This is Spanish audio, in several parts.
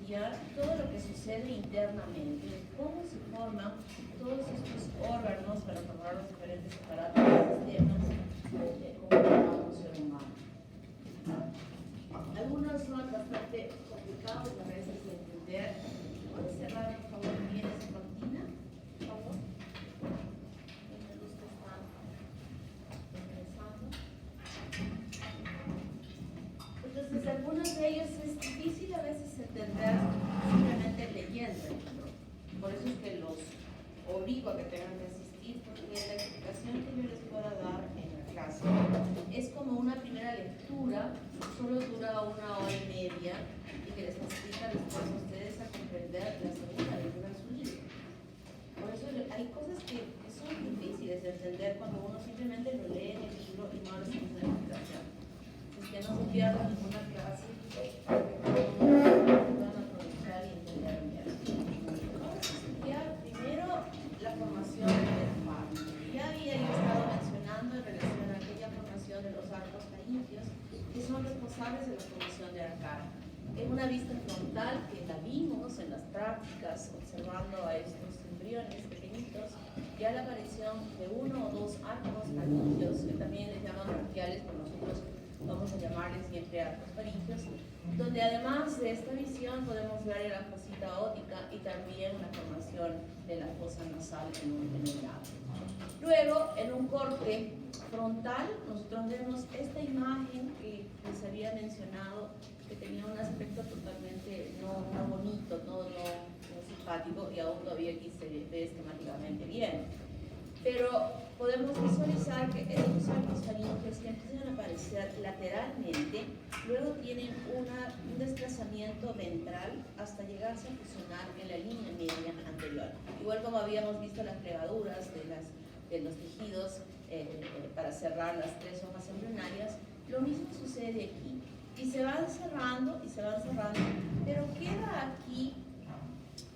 estudiar todo lo que sucede internamente, cómo se forman todos estos órganos para formar los diferentes aparatos y sistemas como un ser humano. Algunos son bastante complicados a veces de entender. ¿Puedes cerrar, por favor, bien esa cortina? Por favor. La luz que está ingresando. Entonces, algunos de ellos es difícil a veces entender simplemente leyendo el libro. Por eso es que los obligo a que tengan que asistir, porque la explicación que yo les pueda dar en la clase es como una primera lectura, solo dura 1 hora y media y que les facilita después a ustedes a comprender la segunda lectura de su libro. Por eso hay cosas que son difíciles de entender cuando uno simplemente lo lee en el libro y no les hace la explicación. Es que no se pierda ninguna clase, van a aprovechar y entender bien. Vamos a estudiar primero la formación del faro. Ya había yo estado mencionando en relación a aquella formación de los arcos faringios que son responsables de la formación de la cara. En una vista frontal que la vimos en las prácticas observando a estos embriones pequeñitos, ya la aparición de 1 o 2 arcos faringios, que también les llaman braquiales, por nosotros vamos a llamarles siempre arcos faringios, donde además de esta visión podemos ver la fosita óptica y también la formación de la fosa nasal en un lado. Luego, en un corte frontal, nosotros vemos esta imagen que les había mencionado, que tenía un aspecto totalmente no bonito, no simpático, y aún todavía aquí se ve esquemáticamente bien. Pero podemos visualizar que estos arcos faringios que empiezan a aparecer lateralmente, luego tienen un desplazamiento ventral hasta llegarse a fusionar en la línea media anterior. Igual como habíamos visto las plegaduras de los tejidos para cerrar las 3 hojas embrionarias, lo mismo sucede aquí. Y se van cerrando, pero queda aquí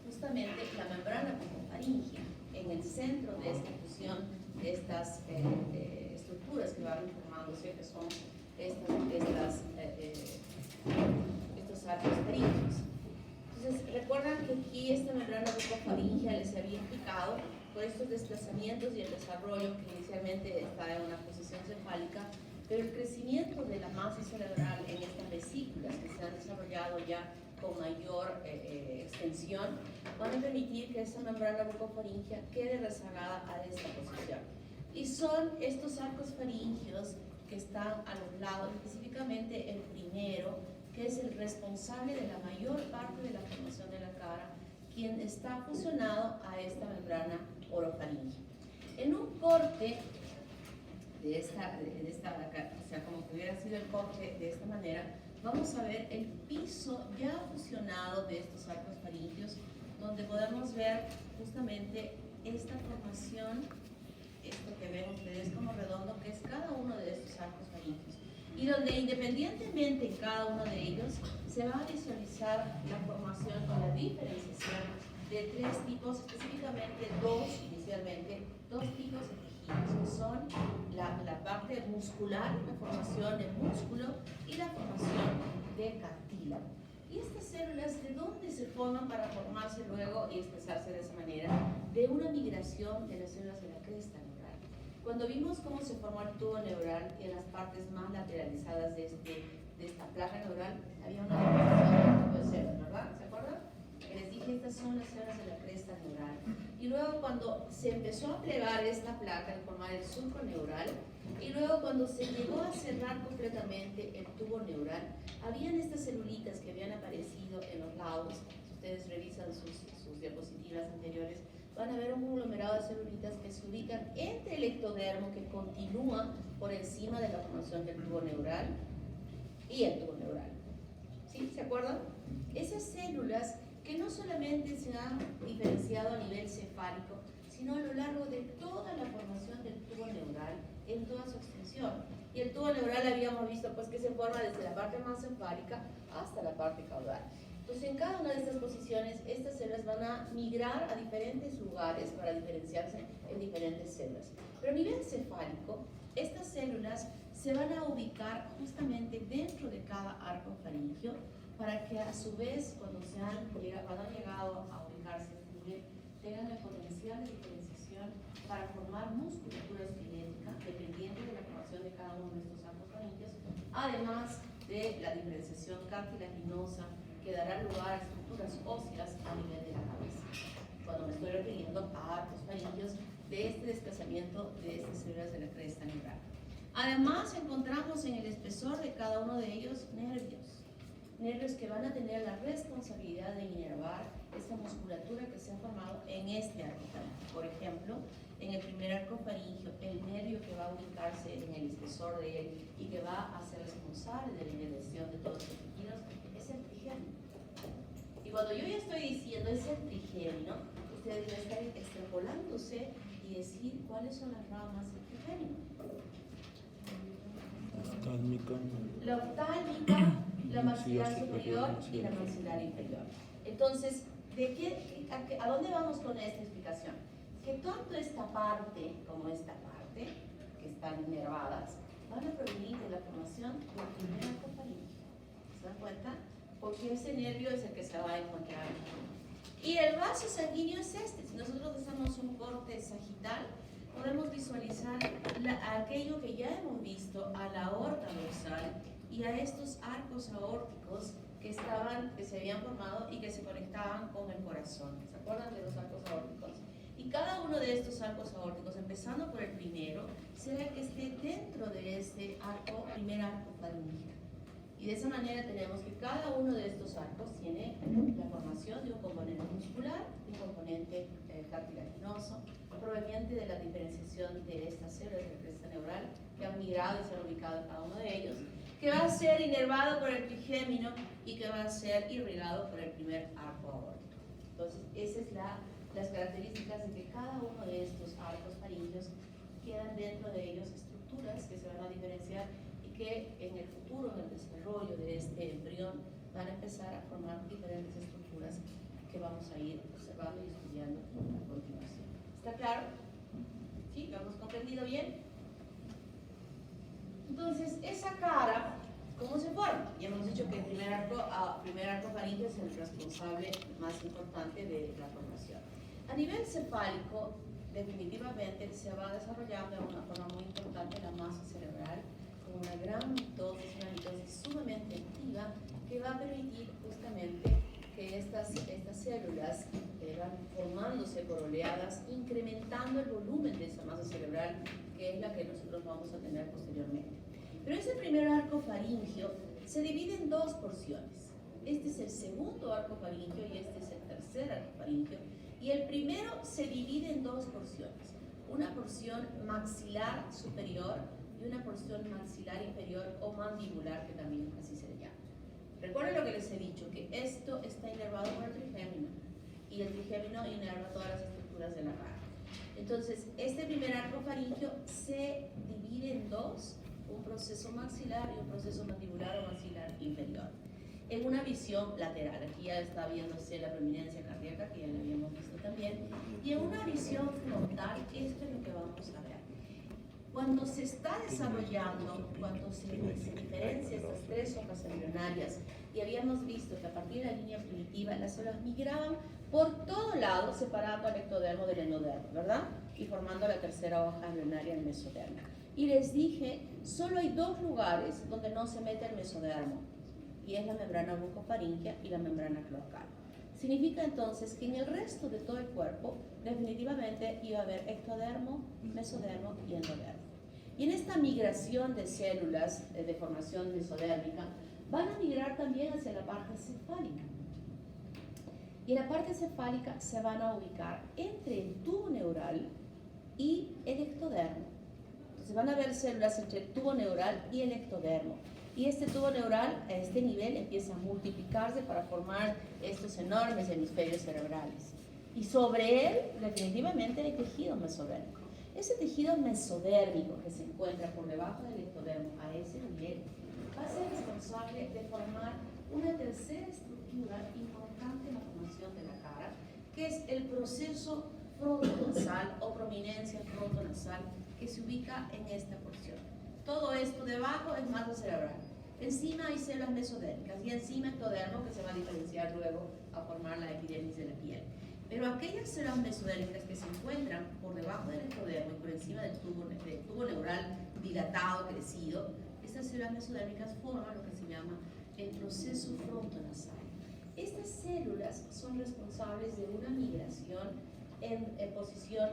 justamente la membrana bucofaringea en el centro de esta fusión de estas estructuras que van formándose, que son estos arcos faringios. Entonces, recuerdan que aquí esta membrana bucofaringea les había indicado por estos desplazamientos y el desarrollo que inicialmente está en una posición cefálica, pero el crecimiento de la masa cerebral en estas vesículas que se han desarrollado ya con mayor extensión van a permitir que esta membrana bucofaringea quede rezagada a esta posición. Y son estos arcos faringios que están a los lados, específicamente el primero, que es el responsable de la mayor parte de la formación de la cara, quien está fusionado a esta membrana orofaringea. En un corte de esta, o sea, como que hubiera sido el corte de esta manera, vamos a ver el piso ya fusionado de estos arcos faringios, donde podemos ver justamente esta formación, esto que ven ustedes como redondo, que es cada uno de estos arcos faringios, y donde independientemente en cada uno de ellos se va a visualizar la formación o la diferenciación de 3 tipos, específicamente 2 inicialmente, 2 tipos de tejidos, que son la parte muscular, la formación del músculo y la formación de cartílago. Y estas células, ¿de dónde se forman para formarse luego y expresarse de esa manera? De una migración de las células de la cresta neural. Cuando vimos cómo se formó el tubo neural y en las partes más lateralizadas de esta placa neural, había una deposición de células, ¿verdad? ¿Se acuerdan? Les dije, estas son las células de la cresta neural. Y luego cuando se empezó a plegar esta placa y formar el surco neural, y luego cuando se llegó a cerrar completamente el tubo neural, habían estas celulitas que habían aparecido en los lados. Si ustedes revisan sus diapositivas anteriores, van a ver un conglomerado de celulitas que se ubican entre el ectodermo, que continúa por encima de la formación del tubo neural, y el tubo neural. ¿Sí? ¿Se acuerdan? Esas células que no solamente se han diferenciado a nivel cefálico, sino a lo largo de toda la formación del tubo neural en toda su extensión. Y el tubo neural habíamos visto pues que se forma desde la parte más cefálica hasta la parte caudal. Entonces, en cada una de estas posiciones, estas células van a migrar a diferentes lugares para diferenciarse en diferentes células. Pero a nivel cefálico, estas células se van a ubicar justamente dentro de cada arco faringio para que a su vez, cuando han llegado a ubicarse a este nivel, tengan el potencial de diferenciación para formar musculatura esquelética dependiendo de la formación de cada uno de estos arcos faringios, además de la diferenciación cartilaginosa que dará lugar a estructuras óseas a nivel de la cabeza, cuando me estoy refiriendo a arcos faringios de este desplazamiento de estas células de la cresta neural. Además, encontramos en el espesor de cada uno de ellos nervios que van a tener la responsabilidad de inervar esta musculatura que se ha formado en este arco faríngeo. Por ejemplo, en el primer arco faríngeo, el nervio que va a ubicarse en el espesor de él y que va a ser responsable de la inervación de todos los tejidos es el trigémino. Y cuando yo ya estoy diciendo es el trigémino, ustedes deben estar extrapolándose y decir cuáles son las ramas del trigémino. La oftálmica, la maxilar superior y la maxilar inferior. Entonces, ¿a dónde vamos con esta explicación? Que tanto esta parte como esta parte, que están inervadas, van a provenir de la formación del primer arco faríngeo. ¿Se dan cuenta? Porque ese nervio es el que se va a encontrar. Y el vaso sanguíneo es este. Si nosotros hacemos un corte sagital, podemos visualizar aquello que ya hemos visto a la aorta dorsal y a estos arcos aórticos que se habían formado y que se conectaban con el corazón. ¿Se acuerdan de los arcos aórticos? Y cada uno de estos arcos aórticos, empezando por el primero, será que esté dentro de este primer arco faríngeo. Y de esa manera tenemos que cada uno de estos arcos tiene la formación de un componente muscular, un componente cartilaginoso, proveniente de la diferenciación de estas células de cresta neural que han migrado y se han ubicado en cada uno de ellos, que va a ser inervado por el trigémino y que va a ser irrigado por el primer arco aórtico. Entonces, esas son las características de que cada uno de estos arcos faríngeos quedan dentro de ellos estructuras que se van a diferenciar y que en el futuro, en el desarrollo de este embrión, van a empezar a formar diferentes estructuras que vamos a ir observando y estudiando a continuación. ¿Está claro? ¿Sí? ¿Lo hemos comprendido bien? Entonces, esa cara, ¿cómo se forma? Ya hemos dicho que el primer arco faríngeo es el responsable más importante de la formación. A nivel cefálico, definitivamente se va desarrollando de una forma muy importante la masa cerebral, con una gran mitosis, una mitosis sumamente activa que va a permitir justamente que estas células van formándose por oleadas, incrementando el volumen de esa masa cerebral, que es la que nosotros vamos a tener posteriormente. Pero ese primer arco faríngeo se divide en dos porciones. Este es el segundo arco faríngeo y este es el tercer arco faríngeo. Y el primero se divide en dos porciones. Una porción maxilar superior y una porción maxilar inferior o mandibular, que también así se le llama. Recuerden lo que les he dicho, que esto está inervado por el trigémino y el trigémino inerva todas las estructuras de la cara. Entonces, este primer arco faríngeo se divide en dos, un proceso maxilar y un proceso mandibular o maxilar inferior. En una visión lateral, aquí ya está viéndose la prominencia cardíaca, que ya la habíamos visto también, y en una visión frontal, esto es lo que vamos a ver. Cuando se está desarrollando, cuando se diferencia estas tres hojas embrionarias, y habíamos visto que a partir de la línea primitiva las células migraban por todo lado, separando al ectodermo del endodermo, ¿verdad? Y formando la tercera hoja embrionaria, el mesodermo. Y les dije, solo hay dos lugares donde no se mete el mesodermo, y es la membrana bucofaríngea y la membrana cloacal. Significa entonces que en el resto de todo el cuerpo definitivamente iba a haber ectodermo, mesodermo y endodermo. Y en esta migración de células de formación mesodérmica van a migrar también hacia la parte cefálica. Y en la parte cefálica se van a ubicar entre el tubo neural y el ectodermo. Entonces van a haber células entre el tubo neural y el ectodermo. Y este tubo neural a este nivel empieza a multiplicarse para formar estos enormes hemisferios cerebrales. Y sobre él, definitivamente, hay tejido mesodérmico. Ese tejido mesodérmico que se encuentra por debajo del ectodermo a ese nivel va a ser responsable de formar una tercera estructura importante en la formación de la cara, que es el proceso frontonasal o prominencia frontonasal que se ubica en esta porción. Todo esto debajo es masa cerebral. Encima hay células mesodérmicas y encima ectodermo, que se va a diferenciar luego a formar la epidermis de la piel. Pero aquellas células mesodérmicas que se encuentran por debajo del ectodermo y por encima del tubo neural dilatado, crecido, estas células mesodérmicas forman lo que se llama el proceso frontonasal. Estas células son responsables de una migración en posición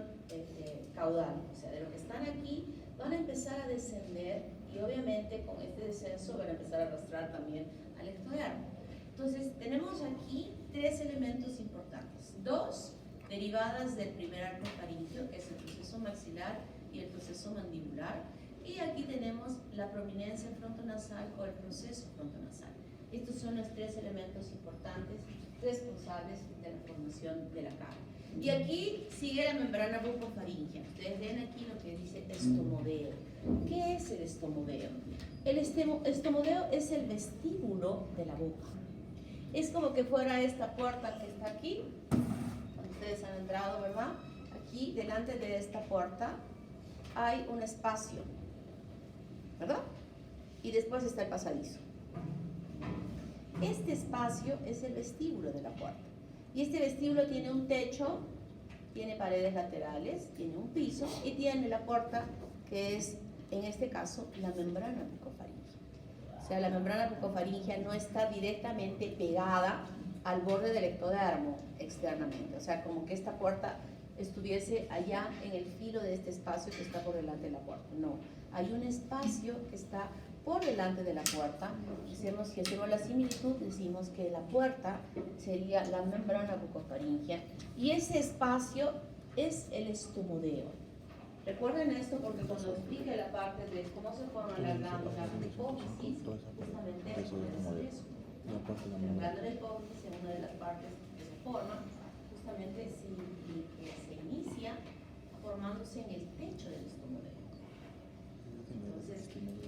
caudal, o sea, de lo que están aquí van a empezar a descender y obviamente con este descenso van a empezar a arrastrar también al ectodermo. Entonces tenemos aquí tres elementos importantes, dos derivadas del primer arco faríngeo, que es el proceso maxilar y el proceso mandibular, y aquí tenemos la prominencia frontonasal o el proceso frontonasal. Estos son los tres elementos importantes responsables de la formación de la cara. Y aquí sigue la membrana bucofaríngea. Ustedes ven aquí lo que dice estomodeo. ¿Qué es el estomodeo? El estomodeo es el vestíbulo de la boca. Es como que fuera esta puerta que está aquí, cuando ustedes han entrado, ¿verdad? Aquí, delante de esta puerta, hay un espacio, ¿verdad? Y después está el pasadizo. Este espacio es el vestíbulo de la puerta. Y este vestíbulo tiene un techo, tiene paredes laterales, tiene un piso y tiene la puerta que es, en este caso, la membrana bucofaríngea. O sea, la membrana bucofaríngea no está directamente pegada al borde del ectodermo externamente. O sea, como que esta puerta estuviese allá en el filo de este espacio que está por delante de la puerta. No, hay un espacio que está por delante de la puerta. Si hacemos la similitud, decimos que la puerta sería la membrana bucofaríngea y ese espacio es el estomodeo. Recuerden esto porque cuando explique la parte de cómo se forman las glándulas de hipófisis, justamente es eso. La glándula de hipófisis es una de las partes que se forma, justamente se inicia formándose en el techo del estomodeo. Entonces,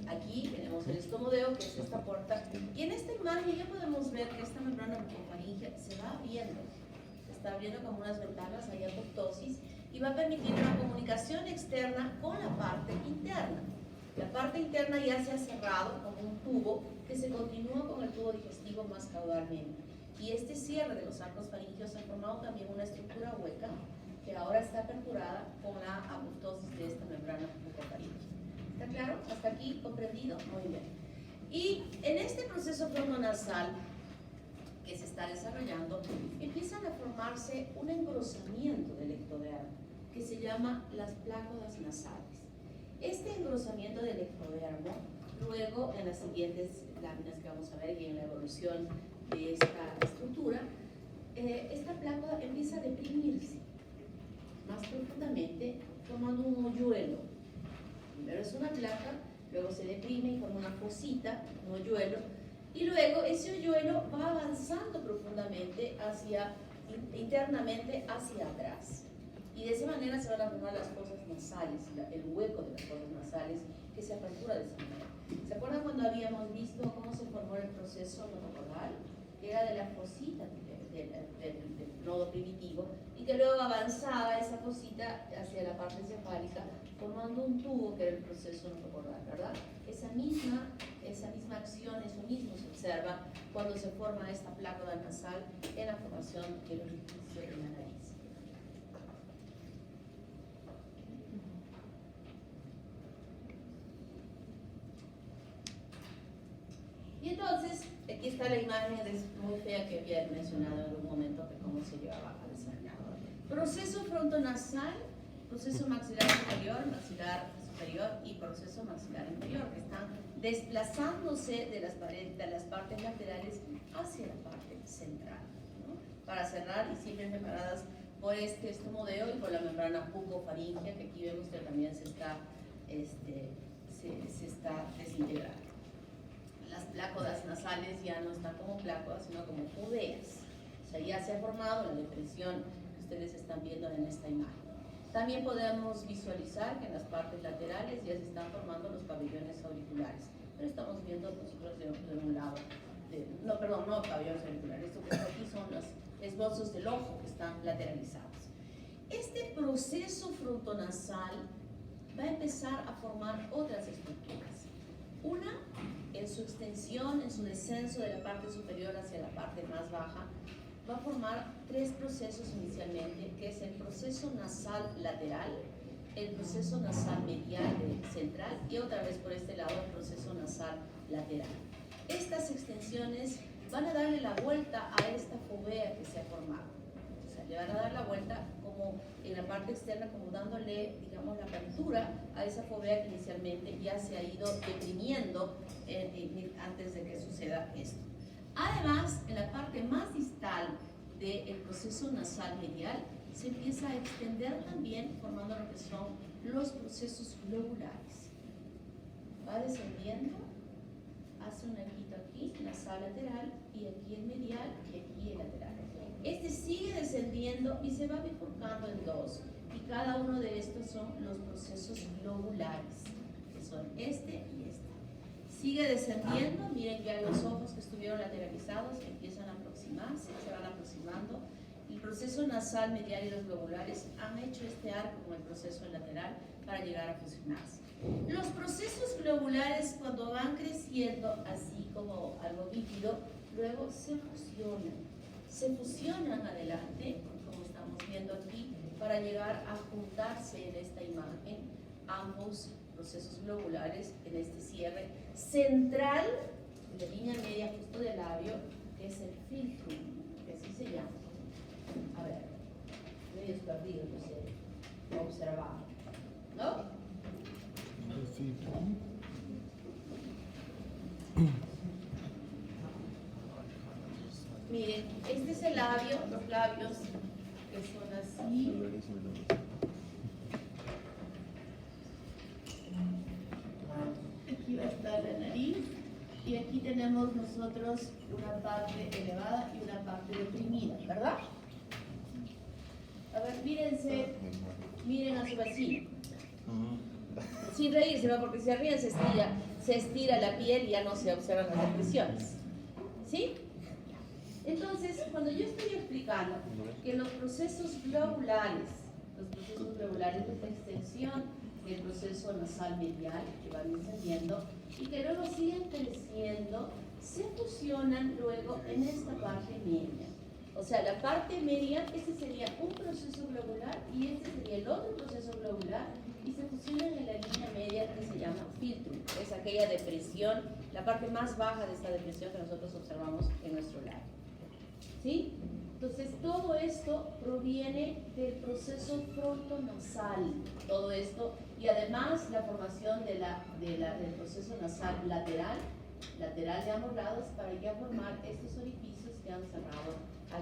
aquí tenemos el estomodeo, que es esta puerta, y en esta imagen ya podemos ver que esta membrana bucofaríngea se va abriendo, se está abriendo como unas ventanas, hay apoptosis, y va a permitir una comunicación externa con la parte interna. La parte interna ya se ha cerrado como un tubo que se continúa con el tubo digestivo más caudalmente. Y este cierre de los arcos faringeos ha formado también una estructura hueca que ahora está aperturada con la apoptosis de esta membrana bucofaríngea. ¿Está claro? ¿Hasta aquí comprendido? Muy bien. Y en este proceso frontonasal que se está desarrollando, empiezan a formarse un engrosamiento del ectodermo que se llama las plácodas nasales. Este engrosamiento del ectodermo, luego en las siguientes láminas que vamos a ver y en la evolución de esta estructura, esta plácoda empieza a deprimirse más profundamente, formando un hoyuelo. Primero es una placa, luego se deprime y forma una fosita, un hoyuelo, y luego ese hoyuelo va avanzando profundamente internamente hacia atrás. Y de esa manera se van a formar las fosas nasales, el hueco de las fosas nasales que se apertura de esa manera. ¿Se acuerdan cuando habíamos visto cómo se formó el proceso notocorral? Que era de la fosita del nodo primitivo y que luego avanzaba esa fosita hacia la parte encefálica formando un tubo que era el proceso notocorral, ¿verdad? Esa misma acción, eso mismo se observa cuando se forma esta plácoda nasal en la formación del orificio de la nariz. Y entonces, aquí está la imagen muy fea que había mencionado en algún momento que cómo se llevaba a desarrollar. Proceso frontonasal, proceso maxilar superior, maxilar superior y proceso maxilar inferior, que están desplazándose de las partes laterales hacia la parte central, ¿no? Para cerrar y siempre separadas por este estomodeo y por la membrana bucofaríngea, que aquí vemos que también se está desintegrando. Las plácodas nasales ya no están como plácodas, sino como podeas. O sea, ya se ha formado la depresión que ustedes están viendo en esta imagen. También podemos visualizar que en las partes laterales ya se están formando los pabellones auriculares. Pero estamos viendo nosotros de un lado. No pabellones auriculares. Esto que está aquí son los esbozos del ojo que están lateralizados. Este proceso frontonasal va a empezar a formar otras estructuras. Una, en su extensión, en su descenso de la parte superior hacia la parte más baja, va a formar tres procesos inicialmente, que es el proceso nasal lateral, el proceso nasal medial central y otra vez por este lado el proceso nasal lateral. Estas extensiones van a darle la vuelta a esta fovea que se ha formado. O sea, le van a dar la vuelta como en la parte externa, como dándole, digamos, la apertura a esa fovea que inicialmente ya se ha ido deprimiendo antes de que suceda esto. Además, en la parte más distal del proceso nasal medial, se empieza a extender también formando lo que son los procesos globulares. Va descendiendo, hace un arquito aquí, nasal lateral, y aquí el medial, y aquí el lateral. Este sigue descendiendo y se va bifurcando en dos, y cada uno de estos son los procesos globulares, que son este y este. Sigue descendiendo, miren ya los ojos que estuvieron lateralizados empiezan a aproximarse, se van aproximando. El proceso nasal medial y los globulares han hecho este arco con el proceso lateral para llegar a fusionarse. Los procesos globulares, cuando van creciendo así como algo líquido, luego se fusionan adelante, como estamos viendo aquí, para llegar a juntarse en esta imagen ambos procesos globulares en este cierre central de la línea media justo del labio, que es el filtrum, que así se llama. A ver, medios perdidos, no sé, observar, ¿no? Miren, este es el labio, los labios que son así. Aquí va a estar la nariz y aquí tenemos nosotros una parte elevada y una parte deprimida, ¿verdad? A ver, mírense, miren a su vecino. Sin reírse, ¿no? Porque si se ríen se estira la piel y ya no se observan las depresiones. ¿Sí? Entonces, cuando yo estoy explicando que los procesos globulares de esta extensión del proceso nasal medial, que van descendiendo y que luego siguen creciendo, se fusionan luego en esta parte media. O sea, la parte media, este sería un proceso globular y este sería el otro proceso globular y se fusionan en la línea media que se llama filtrum. Es aquella depresión, la parte más baja de esta depresión que nosotros observamos en nuestro labio. ¿Sí? Entonces, todo esto proviene del proceso frontonasal, todo esto, y además la formación del proceso nasal lateral de ambos lados para ya formar estos orificios que han cerrado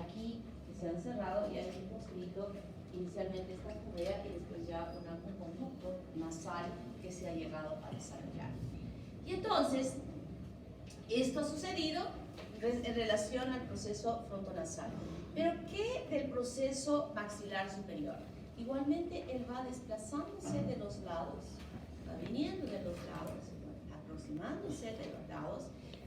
aquí, que se han cerrado y han construido inicialmente esta fovea y después ya un conducto nasal que se ha llegado a desarrollar. Y entonces, esto ha sucedido en relación al proceso frontonasal. Pero ¿qué del proceso maxilar superior? Igualmente él va desplazándose de los lados, va viniendo de los lados, aproximándose de los lados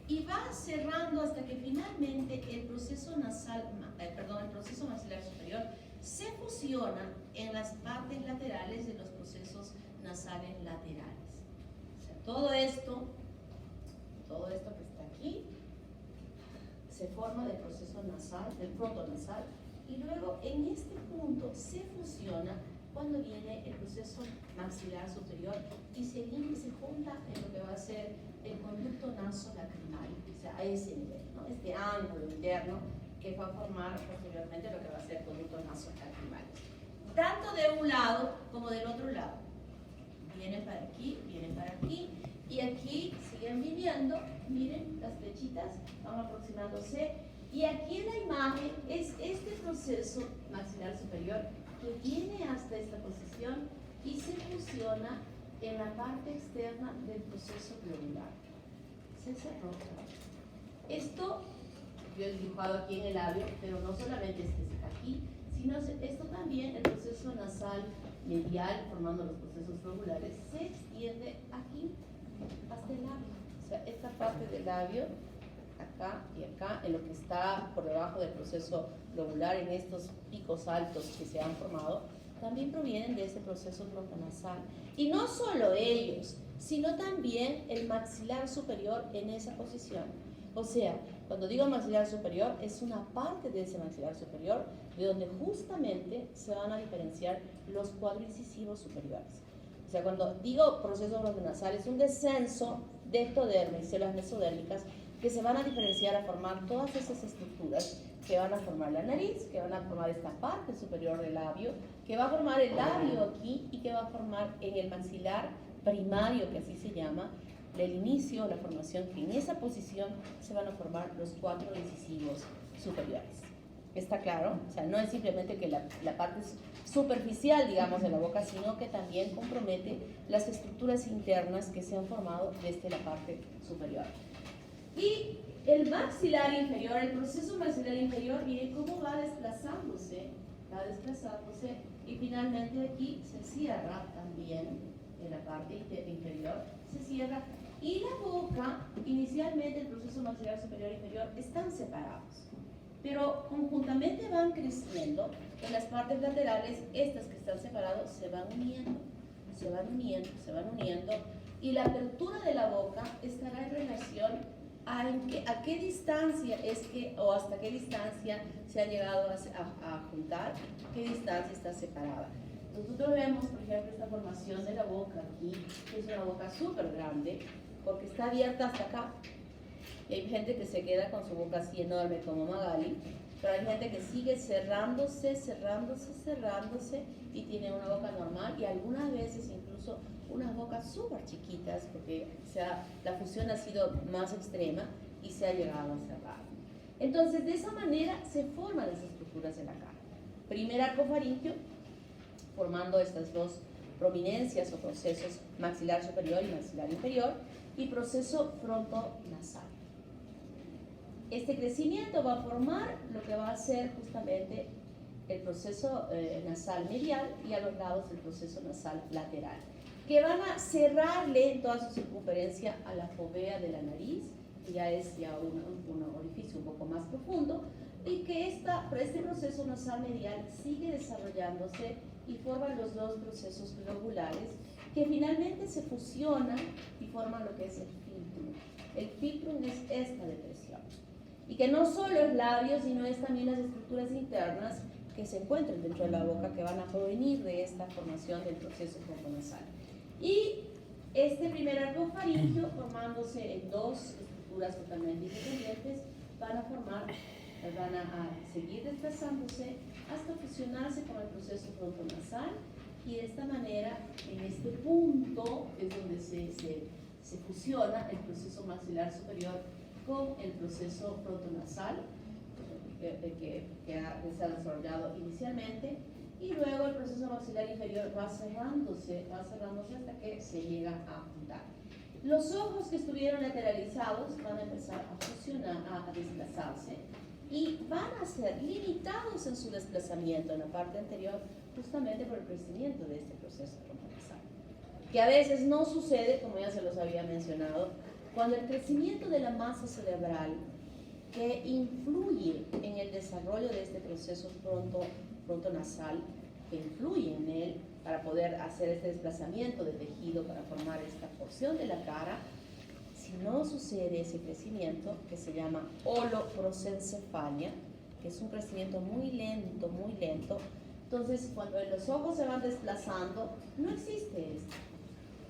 y va cerrando hasta que finalmente el proceso el proceso maxilar superior se fusiona en las partes laterales de los procesos nasales laterales. O sea, todo esto que está aquí se forma del proceso nasal, del frontonasal, y luego en este punto se fusiona cuando viene el proceso maxilar superior y se junta en lo que va a ser el conducto nasolacrimal, o sea, a ese nivel, ¿no? Este ángulo interno que va a formar posteriormente lo que va a ser el conducto nasolacrimal. Tanto de un lado como del otro lado. Vienen para aquí, y aquí siguen viniendo, miren las flechitas, van aproximándose, y aquí en la imagen es este proceso maxilar superior que viene hasta esta posición y se fusiona en la parte externa del proceso globular. Se cerró. Esto yo he dibujado aquí en el labio, pero no solamente es que está aquí, sino esto también, el proceso nasal medial, formando los procesos globulares, se extiende aquí hasta el labio. O sea, esta parte del labio, acá y acá, en lo que está por debajo del proceso globular, en estos picos altos que se han formado, también provienen de ese proceso frontonasal. Y no solo ellos, sino también el maxilar superior en esa posición. O sea, cuando digo maxilar superior, es una parte de ese maxilar superior de donde justamente se van a diferenciar los cuadroincisivos superiores. O sea, cuando digo proceso frontonasal, es un descenso de ectodermis, células mesodérmicas, que se van a diferenciar a formar todas esas estructuras que van a formar la nariz, que van a formar esta parte superior del labio, que va a formar el labio aquí y que va a formar en el maxilar primario, que así se llama, el inicio, la formación, que en esa posición se van a formar los cuatro incisivos superiores. ¿Está claro? O sea, no es simplemente que la parte superficial, digamos, de la boca, sino que también compromete las estructuras internas que se han formado desde la parte superior. Y el maxilar inferior, el proceso maxilar inferior, miren cómo va desplazándose y finalmente aquí se cierra también en la parte inferior, se cierra. Y la boca, inicialmente el proceso maxilar superior e inferior están separados, pero conjuntamente van creciendo. En las partes laterales, estas que están separadas se van uniendo, se van uniendo, se van uniendo, y la apertura de la boca estará en relación a qué distancia es que, o hasta qué distancia se ha llegado a juntar, qué distancia está separada. Nosotros vemos, por ejemplo, esta formación de la boca aquí, que es una boca súper grande, porque está abierta hasta acá. Y hay gente que se queda con su boca así enorme como Magali, pero hay gente que sigue cerrándose, cerrándose, cerrándose y tiene una boca normal y algunas veces incluso unas bocas súper chiquitas porque la fusión ha sido más extrema y se ha llegado a cerrar. Entonces, de esa manera se forman las estructuras de la cara. Primer arco faríngeo, formando estas dos prominencias o procesos maxilar superior y maxilar inferior, y proceso frontonasal. Este crecimiento va a formar lo que va a ser justamente el proceso nasal medial y a los lados el proceso nasal lateral, que van a cerrarle en toda su circunferencia a la fovea de la nariz, que ya es un orificio un poco más profundo, y que este proceso nasal medial sigue desarrollándose y forman los dos procesos globulares que finalmente se fusionan y forman lo que es el filtrum. El filtrum es esta depresión. Y que no solo es labio, sino es también las estructuras internas que se encuentran dentro de la boca que van a provenir de esta formación del proceso frontonasal. Y este primer arco faríngeo, formándose en dos estructuras totalmente independientes, van a seguir desplazándose hasta fusionarse con el proceso frontonasal, y de esta manera, en este punto, es donde se fusiona el proceso maxilar superior con el proceso frontonasal que se ha desarrollado inicialmente, y luego el proceso maxilar inferior va cerrándose hasta que se llega a juntar. Los ojos que estuvieron lateralizados van a empezar a fusionar, a desplazarse, y van a ser limitados en su desplazamiento en la parte anterior justamente por el crecimiento de este proceso frontonasal, que a veces no sucede, como ya se los había mencionado, cuando el crecimiento de la masa cerebral que influye en el desarrollo de este proceso frontonasal, que influye en él para poder hacer este desplazamiento de tejido para formar esta porción de la cara, si no sucede ese crecimiento, que se llama holoprosencefalia, que es un crecimiento muy lento, entonces cuando los ojos se van desplazando, no existe esto,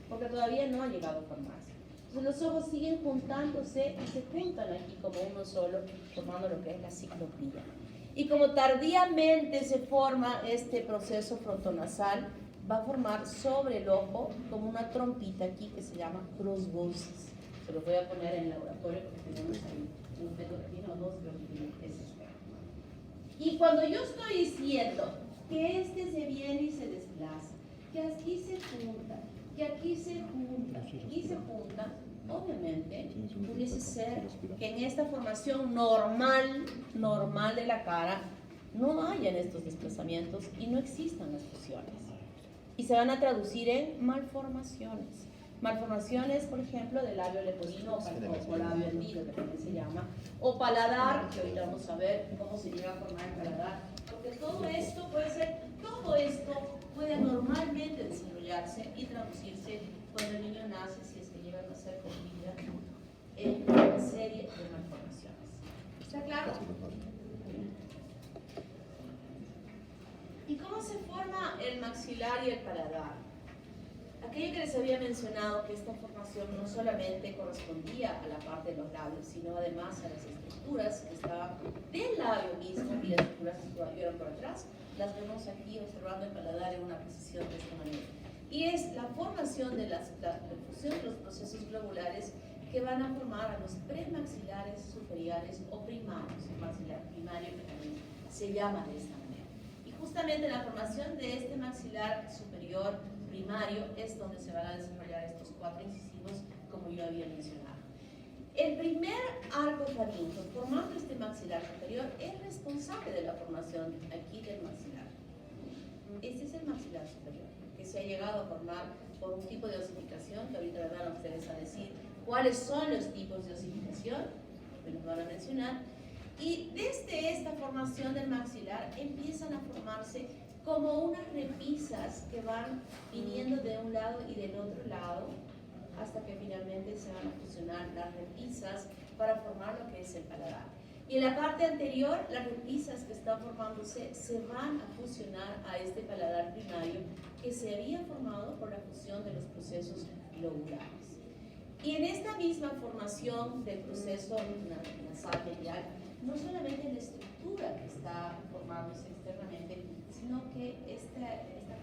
porque todavía no ha llegado a formarse. Entonces los ojos siguen juntándose y se juntan aquí como uno solo, formando lo que es la ciclopía. Y como tardíamente se forma este proceso frontonasal, va a formar sobre el ojo como una trompita aquí que se llama proboscis. Se lo voy a poner en el laboratorio porque tenemos ahí un feto que tiene o dos, creo que tiene ese espejo. Y cuando yo estoy diciendo que este se viene y se desplaza, que aquí se junta, que aquí se junta, aquí se junta, obviamente pudiese ser que en esta formación normal de la cara no hayan estos desplazamientos y no existan las fusiones. Y se van a traducir en malformaciones. Malformaciones, por ejemplo, del labio leporino o labio hendido, que también se llama, o paladar, que ahorita vamos a ver cómo se llega a formar el paladar, porque todo esto puede normalmente desarrollarse y traducirse cuando el niño nace nace si es que llegan a ser con vida en una serie de malformaciones. ¿Está claro? ¿Y cómo se forma el maxilar y el paladar? Aquello que les había mencionado, que esta formación no solamente correspondía a la parte de los labios, sino además a las estructuras que estaban del labio mismo, y las estructuras que estuvieron por atrás, las vemos aquí observando el paladar en una posición de esta manera. Y es la formación de la fusión de los procesos globulares que van a formar a los premaxilares superiores o primarios, el maxilar primario que también se llama de esta manera. Y justamente la formación de este maxilar superior primario es donde se van a desarrollar estos 4 incisivos, como yo había mencionado. El primer arco faríngeo formando este maxilar superior es responsable de la formación aquí del maxilar. Este es el maxilar superior, que se ha llegado a formar por un tipo de osificación, que ahorita me van ustedes a decir cuáles son los tipos de osificación, que nos van a mencionar. Y desde esta formación del maxilar empiezan a formarse como unas repisas que van viniendo de un lado y del otro lado, hasta que finalmente se van a fusionar las repisas para formar lo que es el paladar. Y en la parte anterior, las repisas que están formándose se van a fusionar a este paladar primario que se había formado por la fusión de los procesos lobulares. Y en esta misma formación del proceso nasal medial, no solamente la estructura que está formándose externamente, sino que esta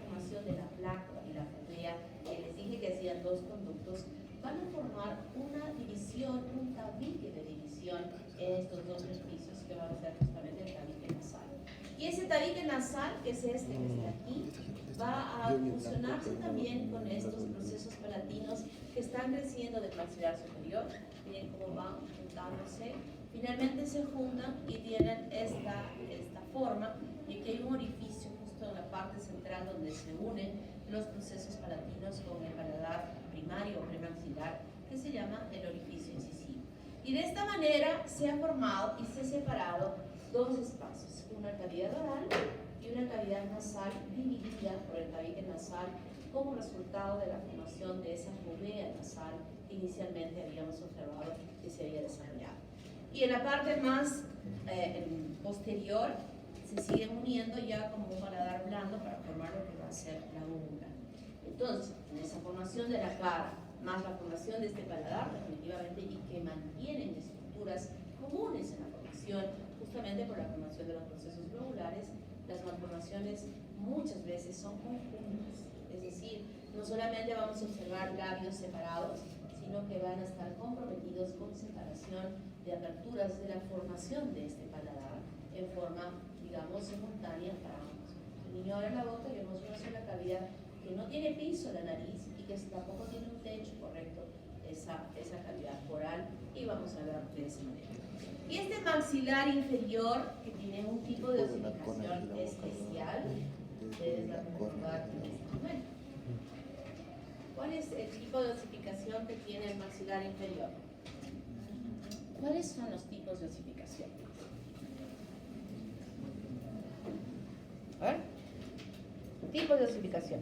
formación de la placa y la fovea, que les dije que hacían 2 conductos, van a formar una división, un tabique de división en estos 2 orificios que van a ser justamente el tabique nasal. Y ese tabique nasal, que es este que está aquí, va a fusionarse también con estos procesos palatinos que están creciendo del maxilar superior. Miren cómo van juntándose. Finalmente se juntan y tienen esta forma, y aquí hay un orificio justo en la parte central donde se unen los procesos palatinos con el paladar primario o premaxilar, que se llama el orificio incisivo. Y de esta manera se ha formado y se ha separado 2 espacios, una cavidad oral y una cavidad nasal dividida por el tabique nasal como resultado de la formación de esa fovea nasal que inicialmente habíamos observado que se había desarrollado. Y en la parte más posterior se siguen uniendo ya como un paladar blando para formar lo que va a ser la úvula. Entonces, en esa formación de la cara, más la formación de este paladar, definitivamente, y que mantienen estructuras comunes en la formación, justamente por la formación de los procesos globulares, las malformaciones muchas veces son conjuntas. Es decir, no solamente vamos a observar labios separados, sino que van a estar comprometidos con separación de aperturas de la formación de este paladar en forma, digamos, simultánea para ambos. El niño abre la boca y vemos una sola cavidad que no tiene piso la nariz y que tampoco tiene un techo correcto, esa cavidad oral, y vamos a ver de esa manera. Y este maxilar inferior, que tiene un tipo de osificación especial, ustedes van a jugar en este momento. ¿Cuál es el tipo de osificación que tiene el maxilar inferior? ¿Cuáles son los tipos de osificación? A ver. Tipos de osificación.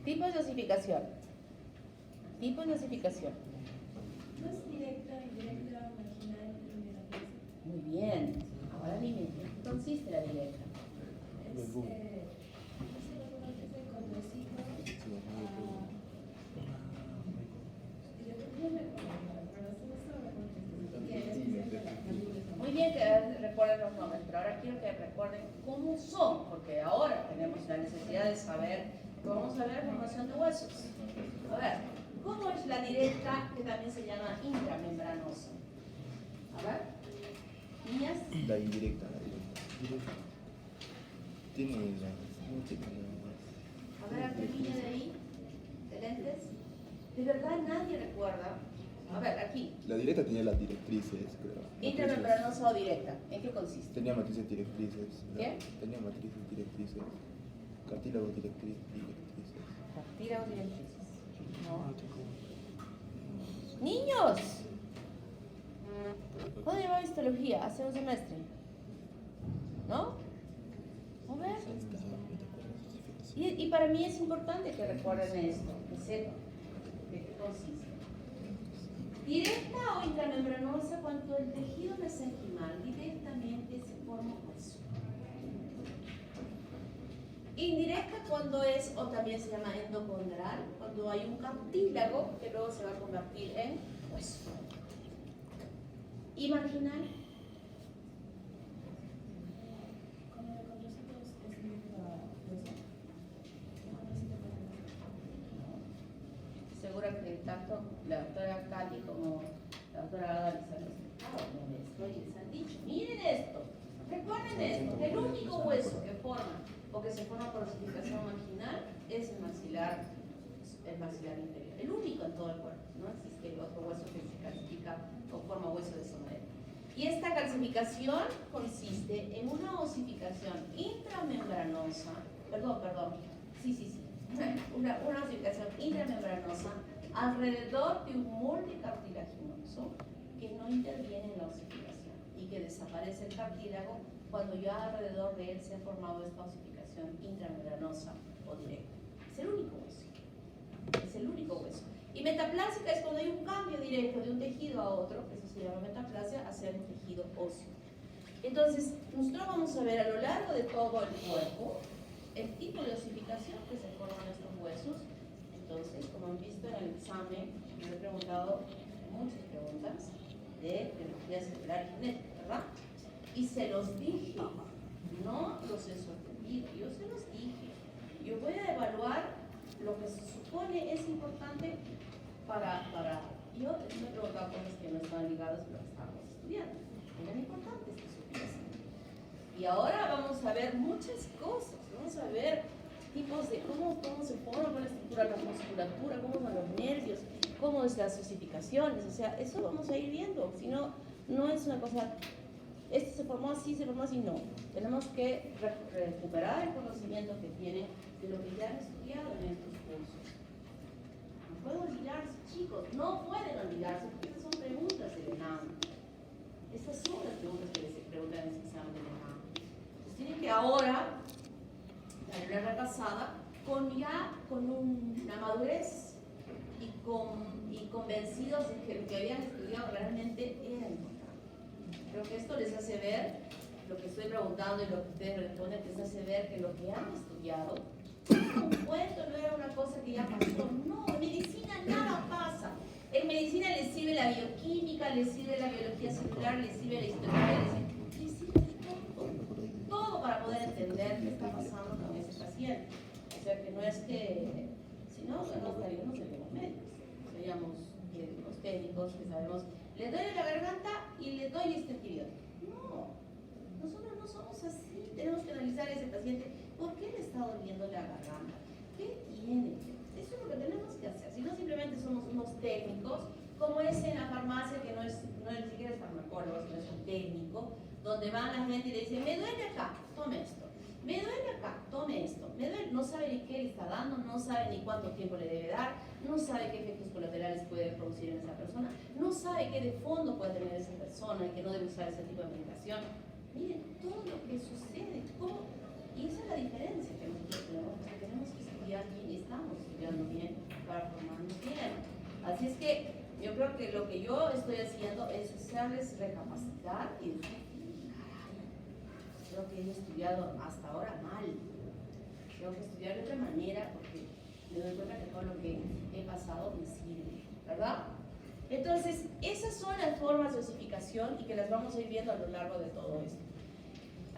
Tipos de osificación. Tipos de osificación. No es directa, indirecta, marginal, indirecta. Muy bien. Ahora dime, ¿en qué consiste la directa? Es lo que se con besito Muy bien que recuerden los nombres, pero ahora quiero que recuerden cómo son, porque ahora tenemos la necesidad de saber, vamos a ver formación de huesos. A ver, ¿cómo es la directa, que también se llama intramembranosa? A ver, niñas. La indirecta, Tiene la... A ver, ¿a qué niña de ahí? ¿De lentes? De verdad nadie recuerda. A ver, aquí. La directa tenía las directrices, creo. Intramembranosa o directa, ¿en qué consiste? Tenía matrices directrices. ¿Qué? Tenía matrices directrices. Cartílagos directrices. Cartílagos directrices. No. ¡Niños! ¿Cuándo llevaba histología? Hace un semestre. ¿No? A ver. Y para mí es importante que recuerden esto, que sepan de qué consiste. Directa o intramembranosa, cuando el tejido mesenquimal directamente se forma hueso. Indirecta cuando es, o también se llama endocondral, cuando hay un cartílago que luego se va a convertir en hueso. Y marginal. Segura que tanto la doctora Cali como la doctora Ada les han explicado esto y les han dicho, miren esto, recuerden esto, que el único hueso que forma o que se forma por osificación marginal es el maxilar inferior, el único en todo el cuerpo, no existe otro hueso que se calcifica o forma hueso de esa manera. Y esta calcificación consiste en una osificación intramembranosa, una osificación intramembranosa alrededor de un molde cartilaginoso que no interviene en la osificación y que desaparece el cartílago cuando ya alrededor de él se ha formado esta osificación intramembranosa o directa. Es el único hueso. Es el único hueso. Y metaplásica es cuando hay un cambio directo de un tejido a otro, eso se llama metaplasia, a ser un tejido óseo. Entonces, nosotros vamos a ver a lo largo de todo el cuerpo el tipo de osificación que se forman estos huesos. Entonces, como han visto en el examen, me he preguntado muchas preguntas de biología celular y genética, ¿verdad? Y se los dije, no los he sorprendido, yo se los dije. Yo voy a evaluar lo que se supone es importante yo me he preguntado cosas que no están ligadas a lo que estamos estudiando. Eran importantes que supiesen. Y ahora vamos a ver muchas cosas. Vamos a ver tipos de cómo se forma la estructura, la musculatura, cómo son los nervios, cómo es las osificaciones. O sea, eso vamos a ir viendo. Si no, no es una cosa, esto se formó así, no. Tenemos que recuperar el conocimiento que tienen de lo que ya han estudiado en estos cursos. No pueden olvidarse, chicos, no pueden olvidarse, porque estas son preguntas del ENAM. Estas son las preguntas que les preguntan en ese examen del ENAM. Entonces tienen que ahora dar una repasada con una madurez y convencidos de que lo que habían estudiado realmente era importante. Creo que esto les hace ver, lo que estoy preguntando y lo que ustedes responden, les hace ver que lo que han estudiado un cuento, no era una cosa que ya pasó. No, en medicina nada pasa. En medicina les sirve la bioquímica, les sirve la biología celular, les sirve la historia, les sirve todo para poder entender qué está pasando con ese paciente. O sea que no es que, si no, no estaríamos en los médicos, seríamos los técnicos que sabemos, le doy la garganta y le doy este antibiótico. No, nosotros no somos así, tenemos que analizar a ese paciente. ¿Por qué le está doliendo la garganta? ¿Qué tiene? Eso es lo que tenemos que hacer. Si no, simplemente somos unos técnicos, como es en la farmacia, que no es ni siquiera es farmacólogo, sino es un técnico, donde va la gente y le dice, me duele acá, tome esto. Me duele acá, tome esto. Me duele, no sabe ni qué le está dando, no sabe ni cuánto tiempo le debe dar, no sabe qué efectos colaterales puede producir en esa persona, no sabe qué de fondo puede tener esa persona y que no debe usar ese tipo de medicación. Miren, todo lo que sucede, y esa es la diferencia que nosotros tenemos, porque tenemos que estudiar bien y estamos estudiando bien para formarnos bien. Así es que yo creo que lo que yo estoy haciendo es hacerles recapacitar y decir, caray, creo que he estudiado hasta ahora mal. Tengo que estudiar de otra manera porque me doy cuenta que todo lo que he pasado me sirve, ¿verdad? Entonces, esas son las formas de osificación y que las vamos a ir viendo a lo largo de todo esto.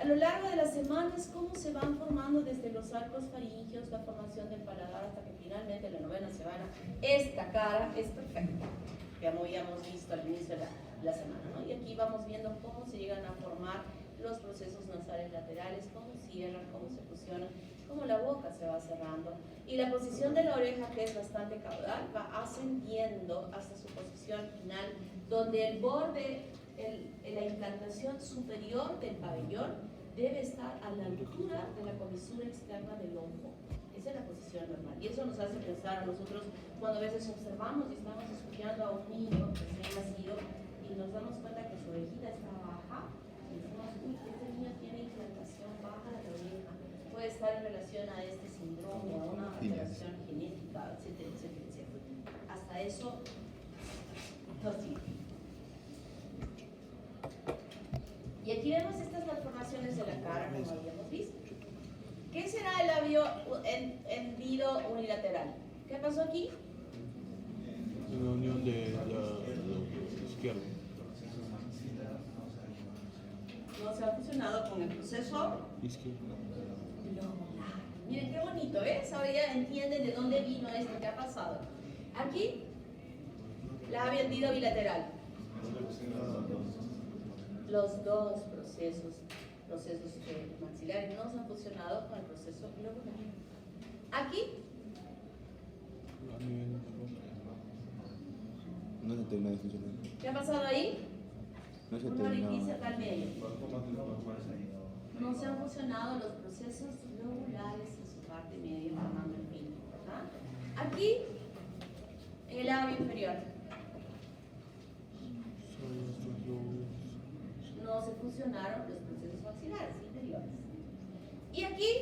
A lo largo de las semanas, cómo se van formando desde los arcos faringeos, la formación del paladar, hasta que finalmente en la novena semana esta cara es perfecta, que ya habíamos visto al inicio de la semana, ¿no? Y aquí vamos viendo cómo se llegan a formar los procesos nasales laterales, cómo cierran, cómo se fusionan, cómo la boca se va cerrando. Y la posición de la oreja, que es bastante caudal, va ascendiendo hasta su posición final, donde el borde, la implantación superior del pabellón debe estar a la altura de la comisura externa del ojo. Esa es la posición normal. Y eso nos hace pensar a nosotros cuando a veces observamos y estamos estudiando a un niño recién nacido y nos damos cuenta que su orejita está baja y decimos, uy, este niño tiene implantación baja de la oreja. puede estar en relación a este síndrome, a una alteración genética, etcétera, etcétera, etcétera. Hasta eso, no sirve. Y aquí vemos estas malformaciones de la cara, como habíamos visto. ¿Qué será el labio hendido unilateral? ¿Qué pasó aquí? Una unión de la izquierda. No se ha fusionado con el proceso Izquierda. lobular. Miren qué bonito, ¿ves? Ahora ya entienden de dónde vino esto que ha pasado. Aquí, labio hendido bilateral. Los dos procesos maxilares no se han fusionado con el proceso lobular. Aquí, No se termina de funcionar. ¿qué ha pasado ahí? No se Una termina. orificio acá al medio. No se han fusionado los procesos lobulares en su parte media formando el fin. Aquí, en el labio inferior. No se fusionaron los procesos maxilares inferiores. Y aquí,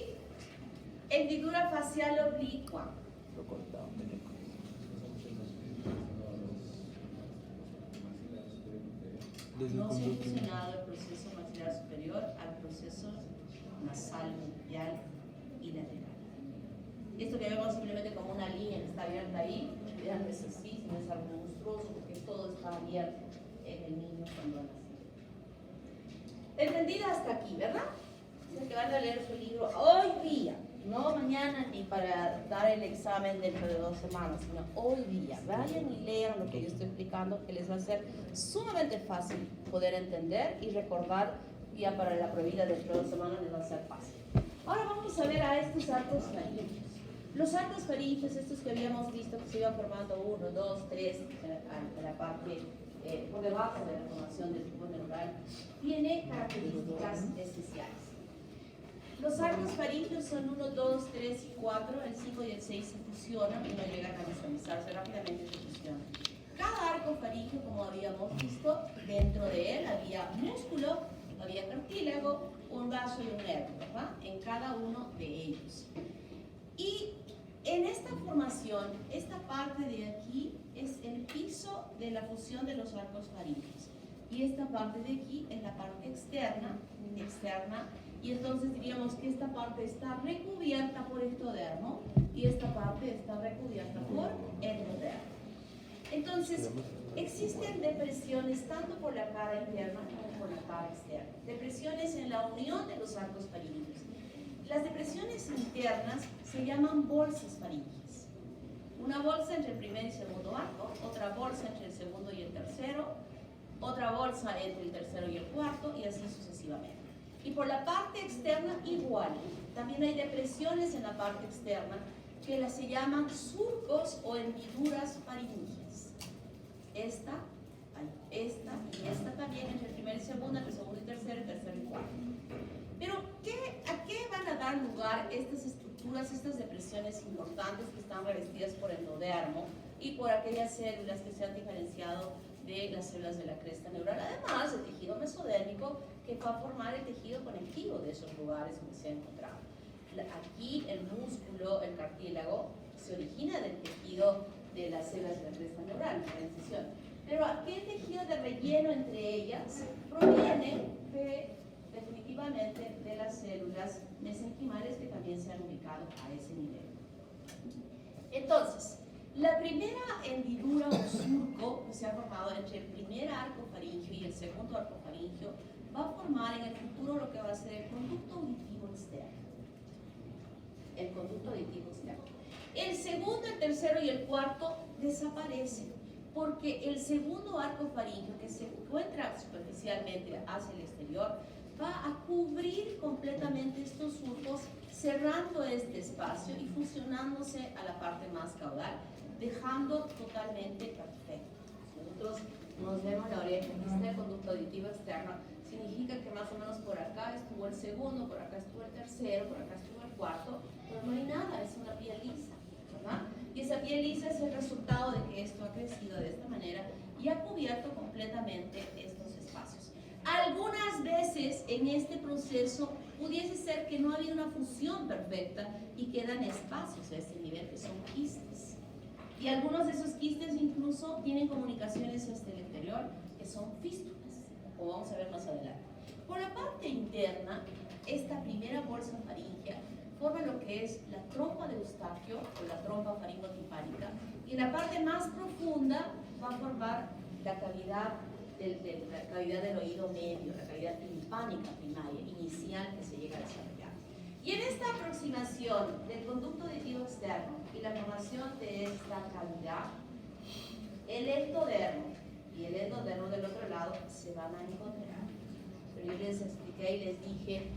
hendidura facial oblicua. Lo cortaron de lejos. No se ha fusionado el proceso maxilar superior al proceso nasal, medial y lateral. Esto que vemos simplemente como una línea que está abierta ahí, vean que es así, no es algo monstruoso porque todo está abierto en el niño cuando nace. Entendida hasta aquí, ¿verdad? Es que van a leer su libro hoy día, no mañana ni para dar el examen dentro de 2 semanas, sino hoy día. Vayan y lean lo que yo estoy explicando, que les va a ser sumamente fácil poder entender y recordar. Ya para la prueba dentro de 2 semanas les va a ser fácil. Ahora vamos a ver a estos arcos faringios. Los arcos faringios, estos que habíamos visto que se iban formando 1, 2, 3 en la parte por debajo de la formación del tubo neural, tiene características especiales. Los arcos faringios son 1, 2, 3 y 4, el 5 y el 6 se fusionan y no llegan a visualizarse, rápidamente se fusionan. Cada arco faringio, como habíamos visto, dentro de él había músculo, había cartílago, un vaso y un nervio, ¿verdad? En cada uno de ellos. Y en esta formación, esta parte de aquí es el piso de la fusión de los arcos faringios. Y esta parte de aquí es la parte externa, y entonces diríamos que esta parte está recubierta por ectodermo y esta parte está recubierta por endodermo. Entonces, existen depresiones tanto por la cara interna como por la cara externa. Depresiones en la unión de los arcos faringios. Las depresiones internas se llaman bolsas faringias. Una bolsa entre el primer y segundo arco, otra bolsa entre el segundo y el tercero, otra bolsa entre el tercero y el cuarto, y así sucesivamente. Y por la parte externa igual. También hay depresiones en la parte externa que se llaman surcos o hendiduras faringias. Esta y esta también entre el primer y segundo, entre el segundo y tercero y cuarto. Pero, ¿a qué van a dar lugar estas estructuras, estas depresiones importantes que están revestidas por endodermo y por aquellas células que se han diferenciado de las células de la cresta neural? Además, el tejido mesodérmico que va a formar el tejido conectivo de esos lugares donde se ha encontrado. Aquí el músculo, el cartílago, se origina del tejido de las células de la cresta neural, la transición. Pero aquel tejido de relleno entre ellas proviene definitivamente de las células mesenquimales que también se han ubicado a ese nivel. Entonces, la primera hendidura o surco que se ha formado entre el primer arco faringio y el segundo arco faringio va a formar en el futuro lo que va a ser el conducto auditivo externo. El conducto auditivo externo. El segundo, el tercero y el cuarto desaparecen porque el segundo arco faringio, que se encuentra superficialmente hacia el exterior, va a cubrir completamente estos surcos, cerrando este espacio y fusionándose a la parte más caudal, dejando totalmente perfecto. Nosotros nos vemos la oreja, aquí está el conducto auditivo externo, significa que más o menos por acá estuvo el segundo, por acá estuvo el tercero, por acá estuvo el cuarto, pero no hay nada, es una piel lisa, ¿verdad? Y esa piel lisa es el resultado de que esto ha crecido de esta manera y ha cubierto completamente estos espacios. Algunas veces en este proceso pudiese ser que no ha habido una fusión perfecta y quedan espacios a este nivel que son quistes. Y algunos de esos quistes incluso tienen comunicaciones hacia el exterior que son fístulas, como vamos a ver más adelante. Por la parte interna, esta primera bolsa faríngea forma lo que es la trompa de Eustaquio o la trompa faringotimpánica, y en la parte más profunda va a formar la cavidad del oído medio, la cavidad timpánica primaria, inicial, que se llega a desarrollar. Y en esta aproximación del conducto auditivo externo y la formación de esta cavidad, el ectodermo y el endodermo del otro lado se van a encontrar. Pero yo les expliqué y les dije,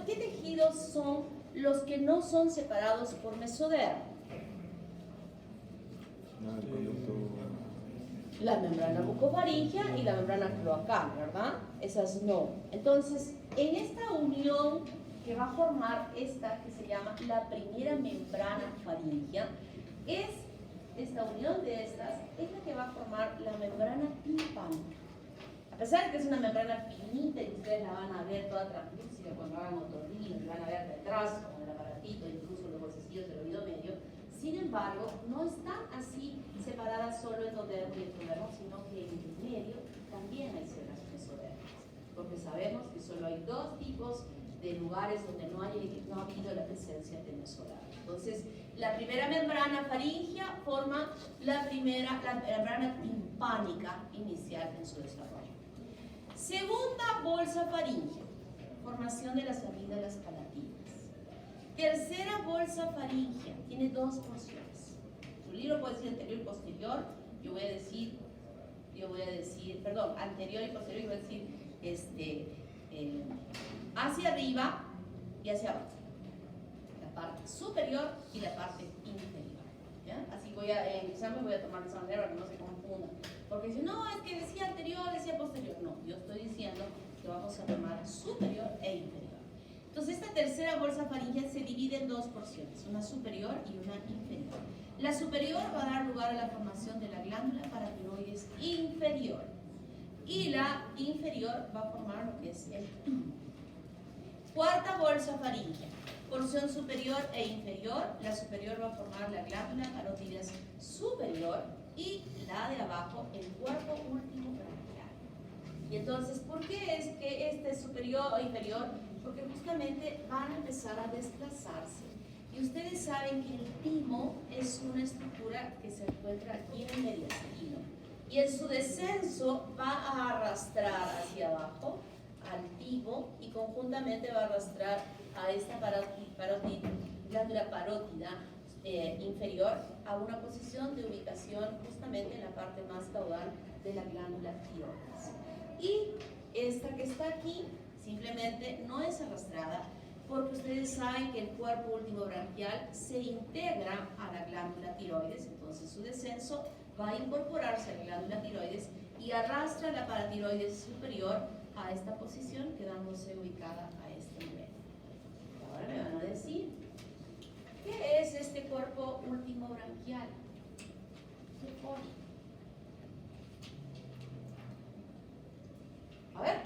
¿qué tejidos son los que no son separados por mesodermo? No, el conducto. La membrana bucofaríngea y la membrana cloacal, ¿verdad? Esas no. Entonces, en esta unión que va a formar esta que se llama la primera membrana faríngea, esta unión de estas es la que va a formar la membrana timpánica. A pesar de que es una membrana finita y ustedes la van a ver toda translúcida cuando hagan otorrino, la van a ver detrás con el aparatito, incluso los bolsillos del oído medio. Sin embargo, no están así separadas solo endodermo y ectodermo, sino que en el medio también hay células mesodermas, porque sabemos que solo hay dos tipos de lugares donde no ha habido la presencia de mesodermo. Entonces, la primera membrana faríngea forma la membrana timpánica inicial en su desarrollo. Segunda bolsa faríngea, formación de las amígdalas palatinas. Tercera bolsa faríngea, tiene dos porciones. Su libro puede decir anterior y posterior, yo voy a decir, anterior y posterior, yo voy a decir hacia arriba y hacia abajo. La parte superior y la parte inferior. ¿Ya? Así en el examen voy a tomar de esa manera para que no se confundan. Porque si no, es que decía anterior, decía posterior. No, yo estoy diciendo que vamos a tomar superior e inferior. Entonces, esta tercera bolsa faríngea se divide en dos porciones, una superior y una inferior. La superior va a dar lugar a la formación de la glándula paratiroides inferior. Y la inferior va a formar lo que es el timo. Cuarta bolsa faríngea, porción superior e inferior. La superior va a formar la glándula carotidas superior y la de abajo, el cuerpo último branquial. Y entonces, ¿por qué es que este es superior o inferior? Porque justamente van a empezar a desplazarse. Y ustedes saben que el timo es una estructura que se encuentra aquí en el mediastino. Y en su descenso va a arrastrar hacia abajo al timo y conjuntamente va a arrastrar a esta glándula parótida inferior a una posición de ubicación justamente en la parte más caudal de la glándula tiroides. Y esta que está aquí simplemente no es arrastrada porque ustedes saben que el cuerpo último branquial se integra a la glándula tiroides, entonces su descenso va a incorporarse a la glándula tiroides y arrastra la paratiroides superior a esta posición, quedándose ubicada a este nivel. Ahora me van a decir, ¿qué es este cuerpo último branquial? ¿Qué forma? A ver,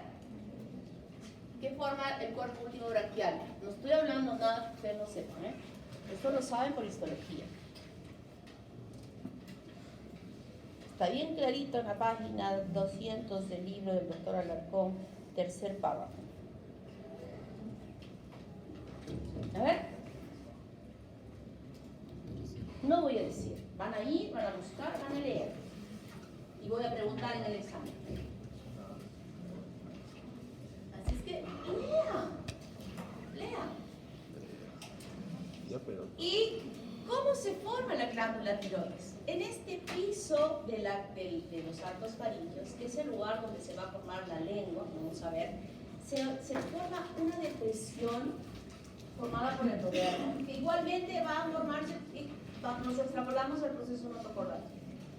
¿qué forma el cuerpo último branquial? No estoy hablando nada que ustedes no sepan, ¿eh? Esto lo saben por histología. Está bien clarito en la página 200 del libro del doctor Alarcón, tercer párrafo. A ver. No voy a decir. Van a ir, van a buscar, van a leer. Y voy a preguntar en el examen. Así es que lean. ¿Y cómo se forma la glándula tiroides? En este piso de los arcos faríngeos, que es el lugar donde se va a formar la lengua, vamos a ver, se forma una depresión formada por el endodermo, que igualmente va a formarse, nos extrapolamos al proceso notocordato.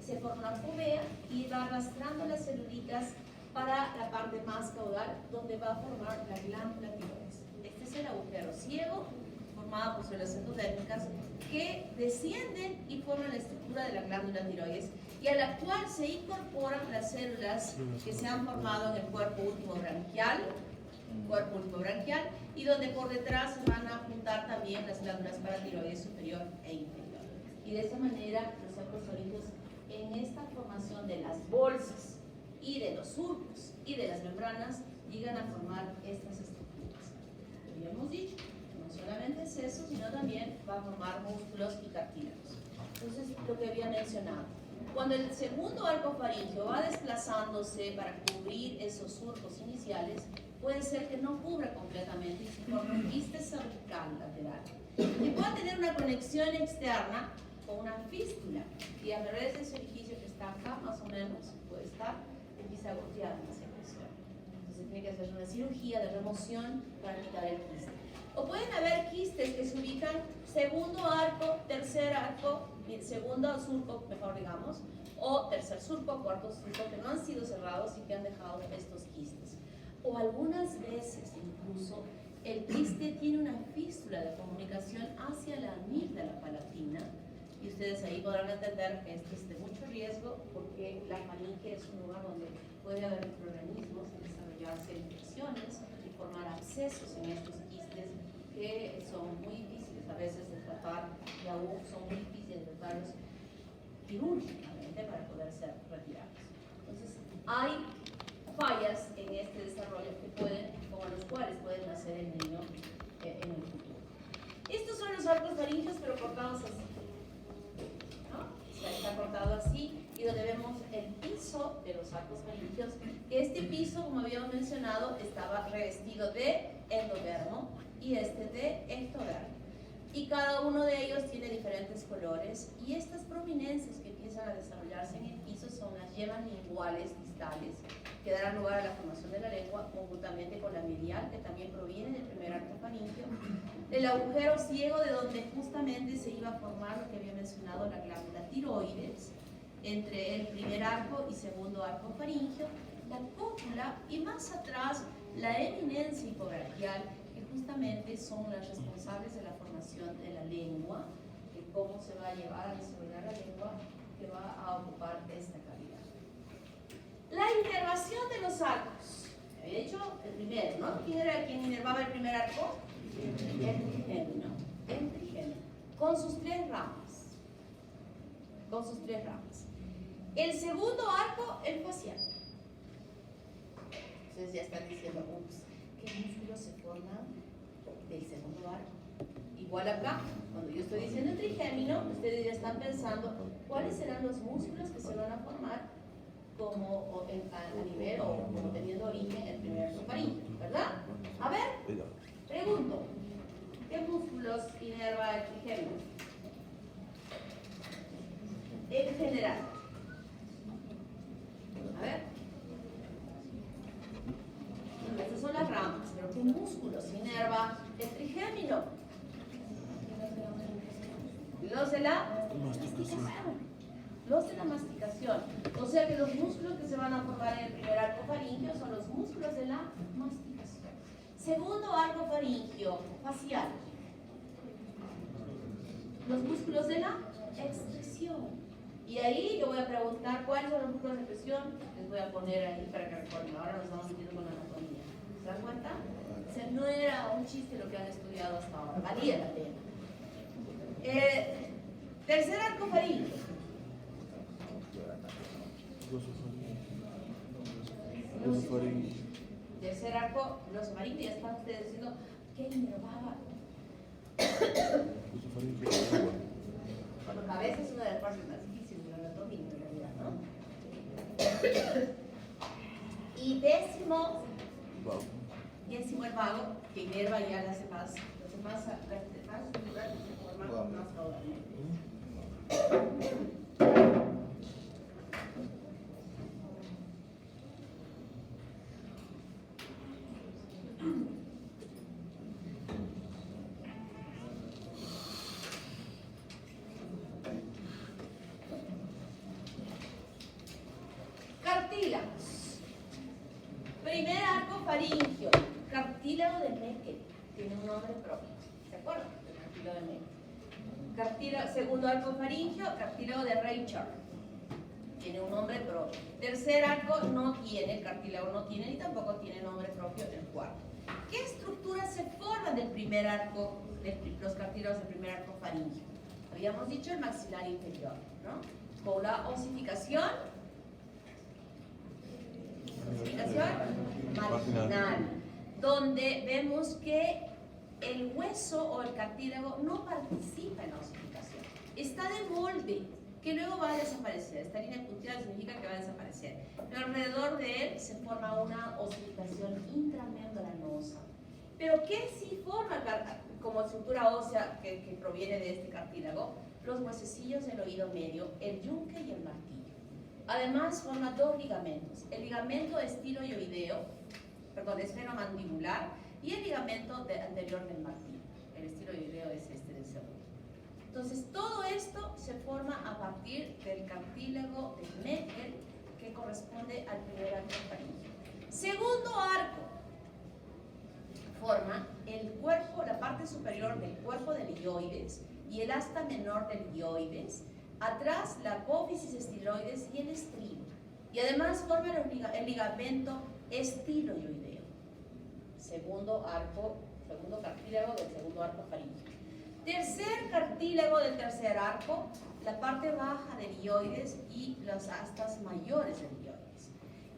Se forma una fovea y va arrastrando las celulitas para la parte más caudal, donde va a formar la glándula tiroides. Este es el agujero ciego, formada por células endodérmicas, que descienden y forman la estructura de la glándula tiroides. y a la cual se incorporan las células que se han formado en el cuerpo último branquial, y donde por detrás se van a juntar también las glándulas paratiroides superior e inferior. Y de esa manera los arcos faríneos, en esta formación de las bolsas y de los surcos y de las membranas, llegan a formar estas estructuras. Como ya hemos dicho, no solamente es eso, sino también va a formar músculos y cartílagos. Entonces, lo que había mencionado, cuando el segundo arco faríngeo va desplazándose para cubrir esos surcos iniciales, puede ser que no cubra completamente y se forme un quiste cervical lateral. Y pueda tener una conexión externa con una fístula, y a través de ese orificio que está acá, más o menos, puede estar, empieza a gotear la secreción. Entonces tiene que hacer una cirugía de remoción para quitar el quiste. O pueden haber quistes que se ubican segundo arco, tercer arco, segundo surco, mejor digamos, o tercer surco, cuarto surco, que no han sido cerrados y que han dejado estos quistes. O algunas veces incluso el quiste tiene una fístula de comunicación hacia la amígdala palatina, y ustedes ahí podrán entender que esto es de mucho riesgo porque la faringe es un lugar donde puede haber microorganismos, desarrollarse infecciones y formar abscesos en estos quistes que son muy difíciles a veces de tratar y aún son muy difíciles de tratarlos quirúrgicamente para poder ser retirados. Entonces, hay fallas en este desarrollo que pueden, con los cuales pueden nacer el niño en el futuro. Estos son los arcos faríngeos, pero cortados así, ¿no? O sea, está cortado así, y donde vemos el piso de los arcos faríngeos, que este piso, como habíamos mencionado, estaba revestido de endodermo y este de ectodermo. Y cada uno de ellos tiene diferentes colores, y estas prominencias que empiezan a desarrollarse en el piso son las yemas linguales distales, que darán lugar a la formación de la lengua, conjuntamente con la medial, que también proviene del primer arco faríngeo, el agujero ciego, de donde justamente se iba a formar lo que había mencionado, la glándula tiroides, entre el primer arco y segundo arco faríngeo, la cópula, y más atrás la eminencia hipobraquial, que justamente son las responsables de la formación de la lengua, de cómo se va a llevar a desarrollar la lengua que va a ocupar esta cavidad. La inervación de los arcos. Había dicho el primero, ¿no? ¿Quién era quien inervaba el primer arco? El trigémino. El trigémino. Con sus tres ramas. Con sus tres ramas. El segundo arco, el facial. Entonces ya están diciendo, ups, ¿qué músculos se forman del segundo arco? Igual acá, cuando yo estoy diciendo el trigémino, ustedes ya están pensando cuáles serán los músculos que se van a formar como a nivel o como teniendo origen el primer arco faríngeo, ¿verdad? A ver, pregunto, ¿qué músculos inerva el trigémino? En general. A ver. Estas son las ramas, pero ¿qué músculos inerva el trigémino? Los de la masticación. Los de la masticación. O sea que los músculos que se van a formar en el primer arco faríngeo son los músculos de la masticación. Segundo arco faríngeo, facial. Los músculos de la expresión. Y ahí yo voy a preguntar cuáles son los músculos de expresión. Les voy a poner ahí para que recuerden. Ahora nos vamos metiendo con la anatomía. ¿Se dan cuenta? O sea, no era un chiste lo que han estudiado hasta ahora. Valía la pena. Tercer arco faríngeo. Tercer arco, los faríngeo. Ya están ustedes diciendo, ¿qué inervaba? Bueno, cabeza es una de las partes más difíciles de la anatomía, en realidad, ¿no? Y décimo el vago, que inerva ya las demás estructuras que se forman más caudalmente. Cartílagos. Primer arco faríngeo, cartílago de Meckel, tiene un nombre propio, ¿se acuerdan? El cartílago de Meckel. Segundo arco faríngeo, cartílago de Reichard. tiene un nombre propio. Tercer arco no tiene, el cartílago no tiene, ni tampoco tiene nombre propio el cuarto. ¿Qué estructuras se forman del primer arco, los cartílagos del primer arco faríngeo? Habíamos dicho el maxilar inferior, ¿no? Con la osificación marginal, donde vemos que el hueso o el cartílago no participa en la osificación. Está de molde, que luego va a desaparecer. Esta línea punteada significa que va a desaparecer. Pero alrededor de él se forma una osificación intramembranosa. ¿Pero qué sí forma como estructura ósea que proviene de este cartílago? Los huesecillos del oído medio, el yunque y el martillo. Además forma dos ligamentos, el ligamento esfienomandibular y el ligamento anterior del martillo. El estiloideo es este del segundo. Entonces todo esto se forma a partir del cartílago de Meckel, que corresponde al primer arco faríngeo. Segundo arco forma el cuerpo, la parte superior del cuerpo del hioides y el asta menor del hioides. Atrás la apófisis estiloides y el estribo. Y además forma el ligamento estiloideo. Segundo cartílago del segundo arco faríngeo. Tercer cartílago del tercer arco, la parte baja del hioides y las astas mayores del hioides.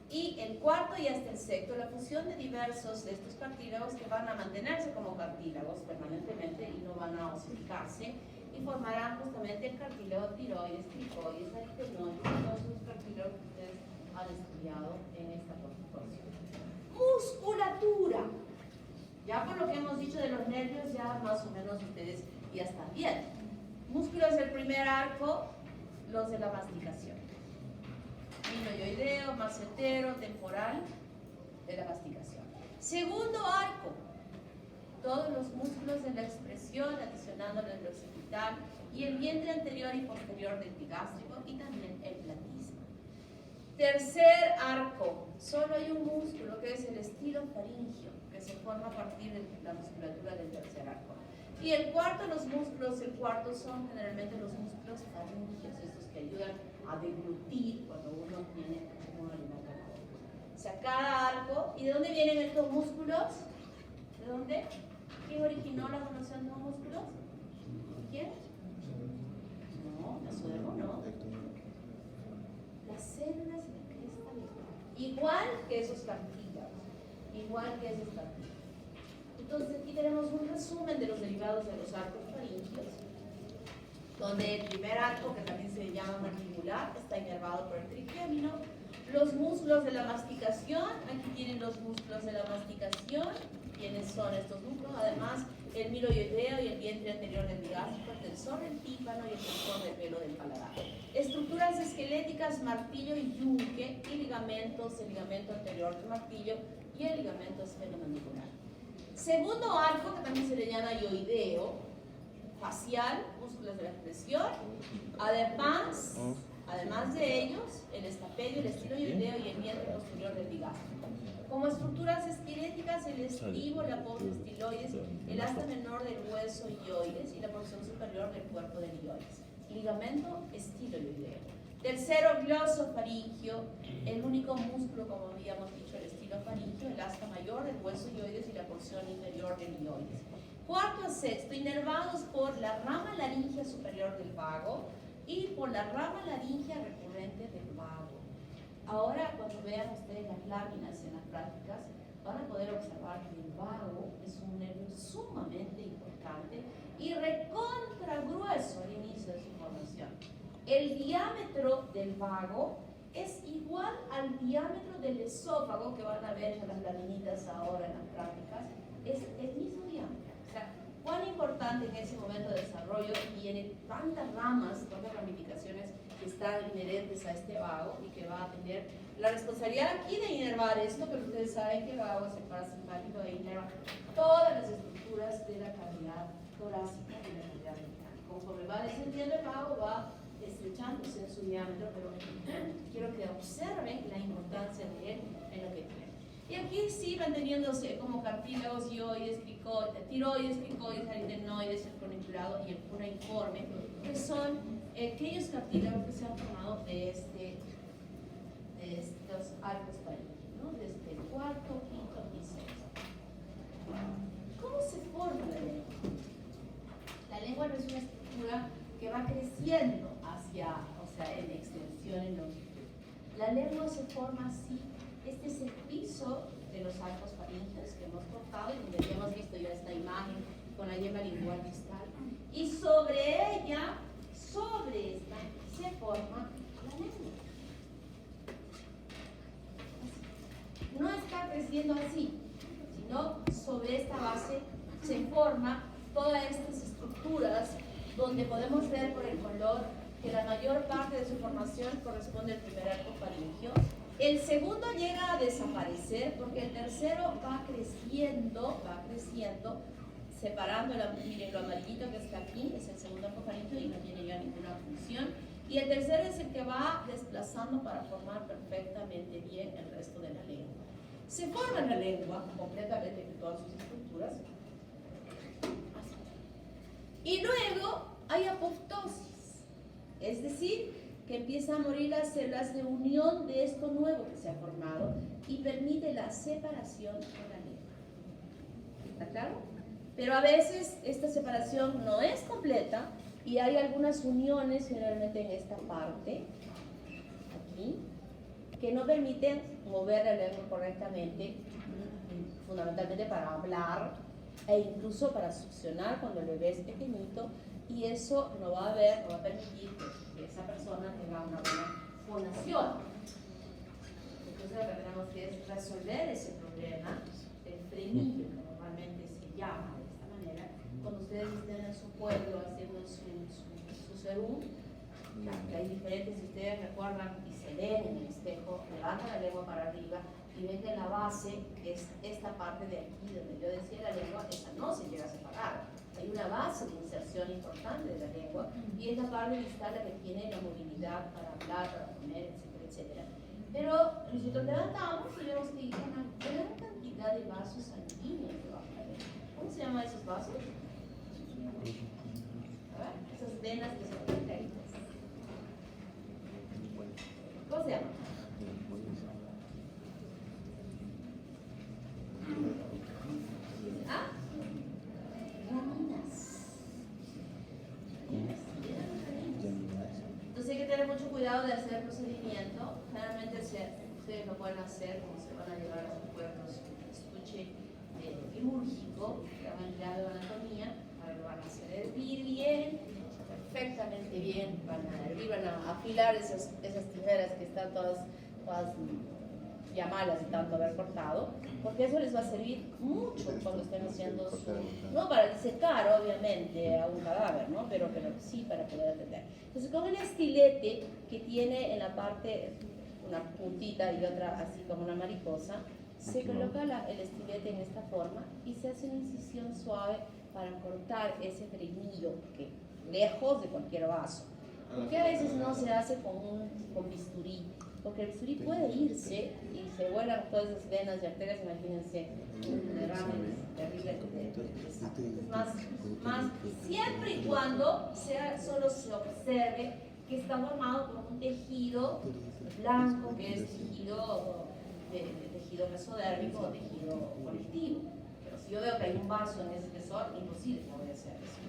Y el cuarto y hasta el sexto, la fusión de diversos de estos cartílagos que van a mantenerse como cartílagos permanentemente y no van a osificarse, y formarán justamente el cartílago tiroides, cricoides, aritenoides, todos los cartílagos que ustedes han estudiado en esta porción. Musculatura. Ya por lo que hemos dicho de los nervios, ya más o menos ustedes ya están bien. Músculos del primer arco, los de la masticación. Minoioideo, macetero, temporal, de la masticación. Segundo arco, todos los músculos de la expresión, adicionándole el occipital y el vientre anterior y posterior del epigástrico y también el platismo. Tercer arco, solo hay un músculo que es el estilofaringio, que se forma a partir de la musculatura del tercer arco. Y el cuarto, los músculos, el cuarto son generalmente los músculos faringios, estos que ayudan a deglutir cuando uno tiene un alimento. O sea, cada arco, ¿y de dónde vienen estos músculos? ¿De dónde? ¿Quién originó la formación de los músculos? ¿Quién? No, mesodermo no. Las células de la cresta del igual que esos cartílagos. Igual que esos cartílagos. Entonces aquí tenemos un resumen de los derivados de los arcos faringios, donde el primer arco, que también se llama mandibular, está inervado por el trigémino. Los músculos de la masticación, aquí tienen los músculos de la masticación. ¿Quiénes son estos músculos? Además, el miloioideo y el vientre anterior del digástrico, el tensor del tímpano y el tensor del velo del paladar. Estructuras esqueléticas, martillo y yunque, y ligamentos, el ligamento anterior del martillo y el ligamento esfenomandibular. Segundo arco, que también se le llama ioideo, facial, músculos de la expresión. Además de ellos, el estapedio, el estiloideo y el vientre posterior del digástrico. Como estructuras esqueléticas, el estribo, la apófisis estiloides, el asta menor del hueso hioides y la porción superior del cuerpo del hioides. Ligamento estiloideo. Tercero, glosofaringio, el único músculo, como habíamos dicho, el estilofaringio, el asta mayor del hueso hioides y la porción inferior del hioides. Cuarto a sexto, inervados por la rama laringea superior del vago y por la rama laringea recurrente del vago. Ahora, cuando vean ustedes las láminas en las prácticas, van a poder observar que el vago es un nervio sumamente importante y recontra grueso al inicio de su formación. El diámetro del vago es igual al diámetro del esófago, que van a ver en las laminitas ahora en las prácticas, es el mismo diámetro. O sea, cuán importante en ese momento de desarrollo tiene tantas ramas, tantas ramificaciones que están inherentes a este vago y que va a tener la responsabilidad aquí de inervar esto, pero ustedes saben que el vago es el parasimpático e inerva todas las estructuras de la cavidad torácica y de la cavidad abdominal. Conforme va descendiendo el vago, va estrechándose en su diámetro, pero quiero que observen la importancia de él en lo que tiene. Y aquí sí van teniéndose como cartílagos, hioides, tiroides, cricoides, aritenoides, el corniculado y el cuneiforme, que son aquellos cartílagos que se han formado de este de estos arcos faringios, ¿no? Desde el cuarto, quinto y sexto. ¿Cómo se forma la lengua? La lengua no es una estructura que va creciendo hacia, o sea, en extensión, en longitud. La lengua se forma así. Este es el piso de los arcos faringios que hemos cortado y donde ya hemos visto ya esta imagen con la yema lingual distal. Y sobre ella, sobre esta, se forma la lengua. Así. No está creciendo así, sino sobre esta base se forma todas estas estructuras donde podemos ver por el color que la mayor parte de su formación corresponde al primer arco faringio. El segundo llega a desaparecer porque el tercero va creciendo, separando, miren lo amarillito que está aquí, es el segundo arco faringio y no tiene ya ninguna función. Y el tercero es el que va desplazando para formar perfectamente bien el resto de la lengua. Se forma en la lengua completamente con todas sus estructuras. Y luego hay apoptosis, es decir, que empiezan a morir las células de unión de esto nuevo que se ha formado y permite la separación de la lengua. ¿Está claro? Pero a veces esta separación no es completa y hay algunas uniones, generalmente en esta parte, aquí, que no permiten mover la lengua correctamente, fundamentalmente para hablar e incluso para succionar cuando el bebé es pequeñito, y eso no va a permitir que esa persona tenga una buena fonación. Entonces lo que tenemos que es resolver ese problema del frenillo, que normalmente se llama de esta manera, cuando ustedes estén en su pueblo haciendo su serú, que hay diferentes, si ustedes recuerdan y se ven en el espejo, levantan la lengua para arriba y ven que la base, que es esta parte de aquí donde yo decía la lengua, esa no se llega a separar. Hay una base de inserción importante de la lengua y es la parte distal la que tiene la movilidad para hablar, para comer, etcétera, etcétera. Pero nosotros levantamos y vemos que hay una gran cantidad de vasos sanguíneos debajo de la lengua. ¿Cómo se llaman esos vasos? Esas venas que son arterias. ¿Cómo se llaman? ¿Ah? Entonces hay que tener mucho cuidado de hacer el procedimiento. Generalmente ustedes lo pueden hacer como se van a llevar a sus pueblos un estuche quirúrgico, que van a emplear de anatomía, lo van a hacer hervir bien, perfectamente bien, van a hervir, van a afilar esas tijeras que están todas ya malas de tanto haber cortado, porque eso les va a servir mucho cuando estén haciendo no para disecar obviamente a un cadáver, ¿no? pero sí para poder atender. Entonces con el estilete que tiene en la parte una puntita y otra así como una mariposa, se coloca el estilete en esta forma y se hace una incisión suave para cortar ese frenillo que lejos de cualquier vaso. Porque a veces no se hace con bisturí, porque el bisturí puede irse y se vuelan todas esas venas y arterias, imagínense, un derrame terrible más siempre y cuando solo se observe que está formado por un tejido blanco, que es tejido mesodérmico o tejido conectivo. Pero si yo veo que hay un vaso en ese espesor, imposible que voy a hacer eso.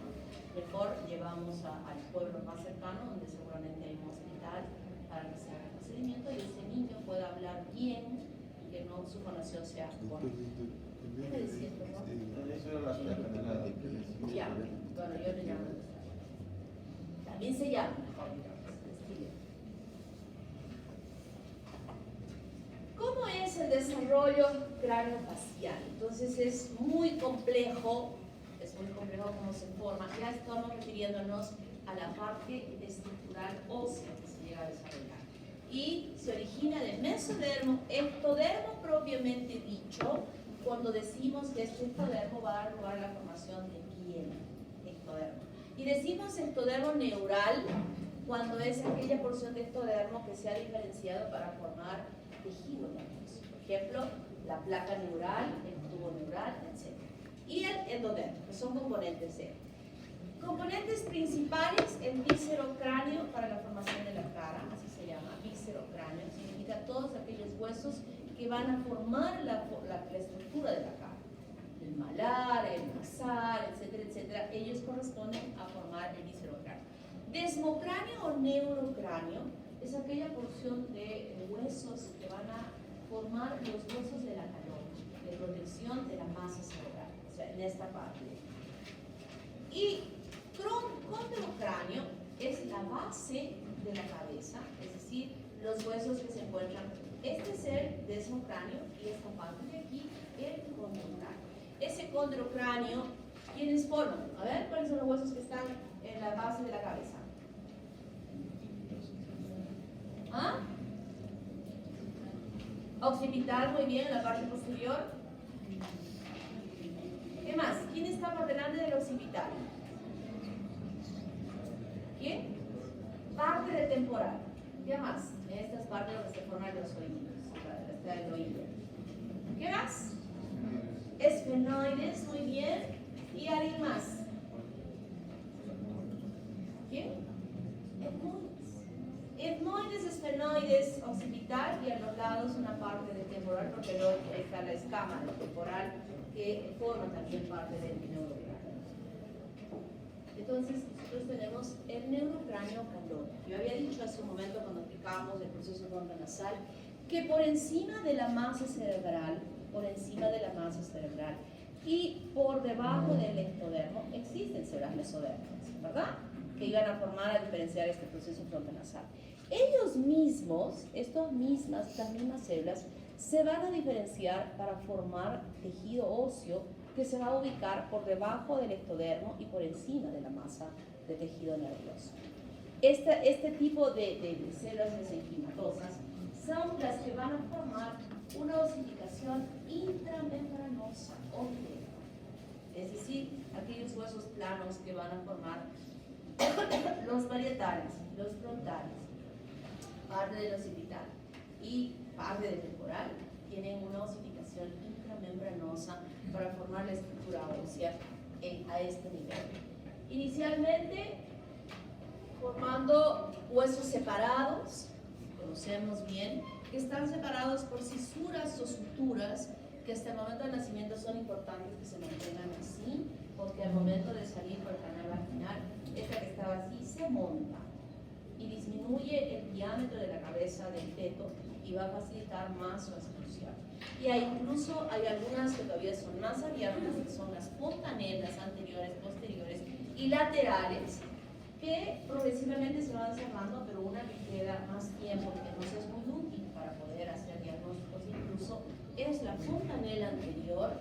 Mejor llevamos al pueblo más cercano, donde seguramente hay un hospital para que se haga el procedimiento y ese niño pueda hablar bien y que no su fonación sea buena. ¿Qué me decías, por favor? Eso era la canela de pies. Ya, bueno, yo le llamo. También se llama, mejor ¿cómo es el desarrollo craneofacial? Entonces es muy complejo cómo se forma. Ya estamos refiriéndonos a la parte estructural ósea que se llega a desarrollar. Y se origina de mesodermo, ectodermo propiamente dicho, cuando decimos que este ectodermo va a dar lugar a la formación de piel, ectodermo. Y decimos ectodermo neural cuando es aquella porción de ectodermo que se ha diferenciado para formar tejido nervioso. Por ejemplo, la placa neural, el tubo neural, etc. Y el endodermo, que son componentes de él. Componentes principales, el víscero cráneo para la formación de la cara, así se llama, víscero cráneo, significa ubica todos aquellos huesos que van a formar la estructura de la cara. El malar, el nasal, etcétera, etcétera, ellos corresponden a formar el viscerocráneo. Desmocráneo o neurocráneo es aquella porción de huesos que van a formar los huesos de la calor, de protección de la masa cerebral, o sea, en esta parte. Y condrocráneo es la base de la cabeza, es decir, los huesos que se encuentran. Este es el desmocráneo y esta parte de aquí, el condrocráneo. Ese condrocráneo, ¿quiénes forman? A ver, ¿cuáles son los huesos que están en la base de la cabeza? ¿Ah? Occipital, muy bien, en la parte posterior. ¿Qué más? ¿Quién está por delante del occipital? ¿Quién? Parte del temporal. ¿Qué más? Esta es parte donde se forman los oídos, está el oído. ¿Qué más? Esfenoides, muy bien. ¿Y alguien más? ¿Quién? Etmoides. Etmoides, esfenoides, occipital y a los lados una parte del temporal, porque luego está la escama del temporal que forma también parte del neurocráneo. Entonces, nosotros tenemos el neurocráneo calor. Yo había dicho hace un momento cuando explicábamos el proceso frontonasal que por encima de la masa cerebral, y por debajo del ectodermo existen células mesodérmicas, ¿verdad? Que iban a formar, a diferenciar este proceso frontonasal. Ellos mismos, estas mismas células, se van a diferenciar para formar tejido óseo que se va a ubicar por debajo del ectodermo y por encima de la masa de tejido nervioso. Este tipo de células mesenquimatosas son las que van a formar una osificación intramembranosa ósea, es decir, aquellos huesos planos que van a formar los parietales, los frontales, parte del occipital y parte del temporal, tienen una osificación intramembranosa para formar la estructura ósea a este nivel. Inicialmente, formando huesos separados, conocemos bien, que están separados por cisuras o suturas que hasta el momento del nacimiento son importantes que se mantengan así, porque al momento de salir por el canal vaginal, esta que estaba así se monta y disminuye el diámetro de la cabeza del feto y va a facilitar más su expulsión. Y incluso hay algunas que todavía son más abiertas, que son las fontanelas anteriores, posteriores y laterales, que progresivamente se van cerrando, pero una que queda más tiempo, que nos es muy útil para poder hacer diagnósticos incluso, es la fontanela anterior,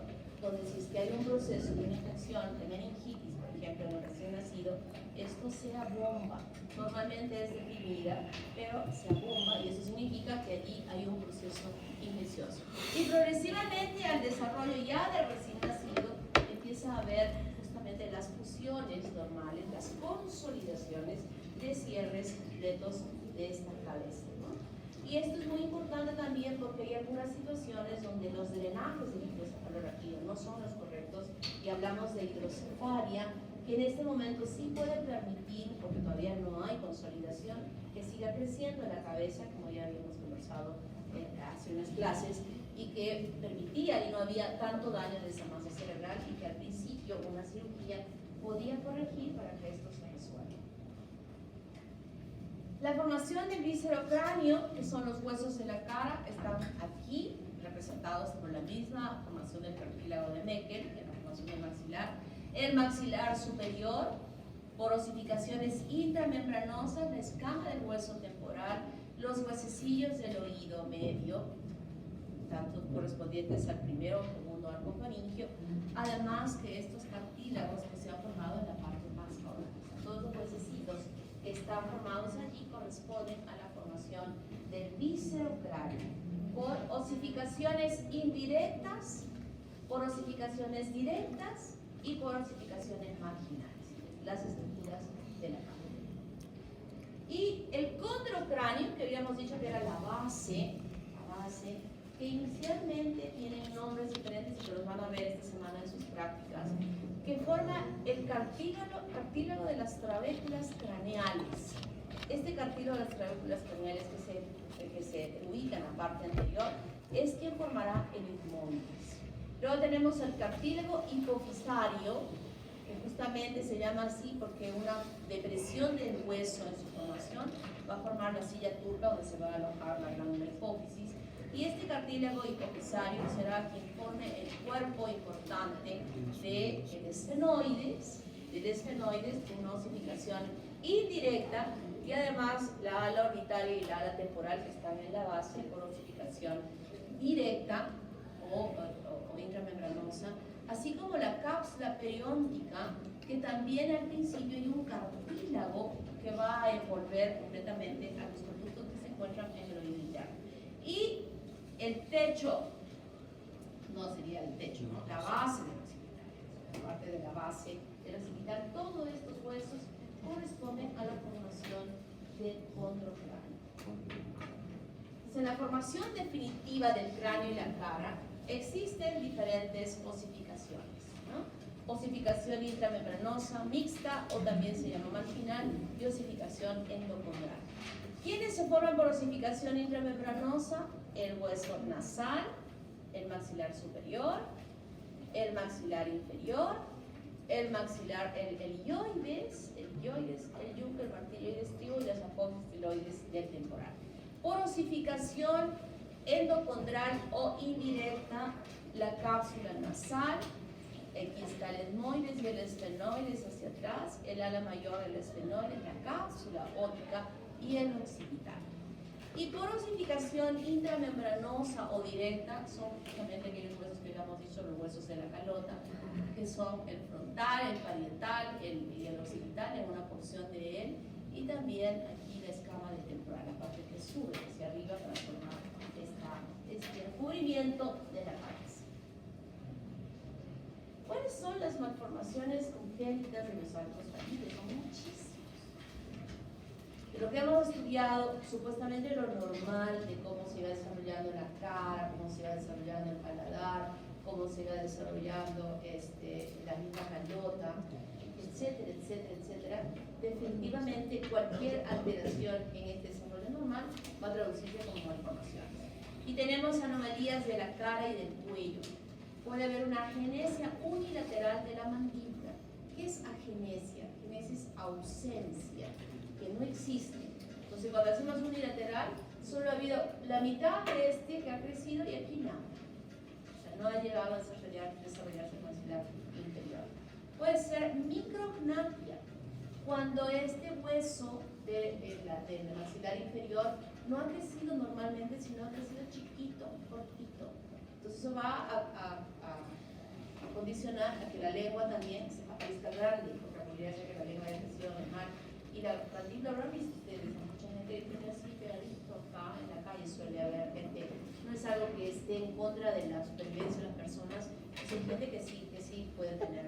donde si es que hay un proceso de una infección de meningitis, por ejemplo, en el recién nacido, esto se abomba. Normalmente es deprimida, pero se abomba y eso significa que allí hay un proceso infeccioso. Y progresivamente al desarrollo ya del recién nacido empieza a haber justamente las fusiones normales, las consolidaciones de cierres completos de esta cabeza, ¿no? Y esto es muy importante también porque hay algunas situaciones donde los drenajes de hidrocefalorraquídeo no son los correctos y hablamos de hidrocefalia, que en este momento sí puede permitir, porque todavía no hay consolidación, que siga creciendo la cabeza, como ya habíamos conversado hace unas clases, y que permitía y no había tanto daño de esa masa cerebral y que al principio una cirugía podía corregir para que esto se resuelva. La formación del viscerocráneo, que son los huesos de la cara, están aquí representados por la misma formación del cartílago de Meckel, que es la formación del maxilar. El maxilar superior, por osificaciones intramembranosas, la escama del hueso temporal, los huesecillos del oído medio, tanto correspondientes al primero o segundo arco faríngeo, además que estos cartílagos que se han formado en la parte más baja, todos los huesecitos que están formados allí corresponden a la formación del viscerocráneo, por osificaciones indirectas, por osificaciones directas y por osificaciones marginales, las estructuras de la cara. Y el condrocráneo, que habíamos dicho que era la base, que inicialmente tienen nombres diferentes y que los van a ver esta semana en sus prácticas, que forma el cartílago de las trabéculas craneales. Este cartílago de las clavículas craneales que se ubica en la parte anterior es quien formará el ethmoides. Luego tenemos el cartílago hipofisario, que justamente se llama así porque una depresión del hueso en su formación va a formar la silla turca donde se va a alojar la glándula hipófisis. Y este cartílago hipofisario será quien forme el cuerpo importante del esfenoides, de una osificación indirecta, y además la ala orbital y la ala temporal que están en la base por osificación directa o intramembranosa, así como la cápsula perióntica, que también al principio hay un cartílago que va a envolver completamente a los conductos que se encuentran en el oído interno. Y el techo, no sería el techo, no, la base del occipital, la parte de la base del occipital, todos estos huesos corresponden a la formación del condrocráneo. En la formación definitiva del cráneo y la cara existen diferentes osificaciones, ¿no? Osificación intramembranosa, mixta o también se llama marginal, y osificación endocondral. ¿Quiénes se forman por osificación intramembranosa? El hueso nasal, el maxilar superior, el maxilar inferior, el maxilar, el ioides, el yunque, el martilloides trigo y las apófisis del temporal. Por osificación endocondral o indirecta, la cápsula nasal, aquí está el etmoides y el esfenoides hacia atrás, el ala mayor del esfenoides, la cápsula óptica y el occipital. Y por osificación intramembranosa o directa son justamente aquellos huesos que habíamos dicho, los huesos de la calota, que son el frontal, el parietal y el occipital en una porción de él, y también aquí la escama del temporal, la parte que sube hacia arriba para formar este recubrimiento de la cabeza. ¿Cuáles son las malformaciones congénitas de los saltos faríneos? Son muchísimas. De lo que hemos estudiado, supuestamente lo normal de cómo se iba desarrollando la cara, cómo se iba desarrollando el paladar, cómo se iba desarrollando la misma calota, etcétera, etcétera, etcétera. Definitivamente cualquier alteración en este desarrollo normal va a traducirse como malformaciones. Y tenemos anomalías de la cara y del cuello. Puede haber una agenesia unilateral de la mandíbula. ¿Qué es agenesia? Agenesia es ausencia, que no existe. Entonces, cuando hacemos unilateral, solo ha habido la mitad de este que ha crecido y aquí nada. O sea, no ha llegado a desarrollarse el maxilar inferior. Puede ser micrognatia, cuando este hueso del maxilar inferior no ha crecido normalmente, sino ha crecido chiquito, cortito. Entonces eso va a condicionar a que la lengua también se aparezca grande, porque podría ser que la lengua haya crecido normal. Y la mandíbula, habrán visto ustedes, mucha gente que tiene así pegadito acá en la calle, suele haber gente. No es algo que esté en contra de la supervivencia de las personas, simplemente que sí puede tener.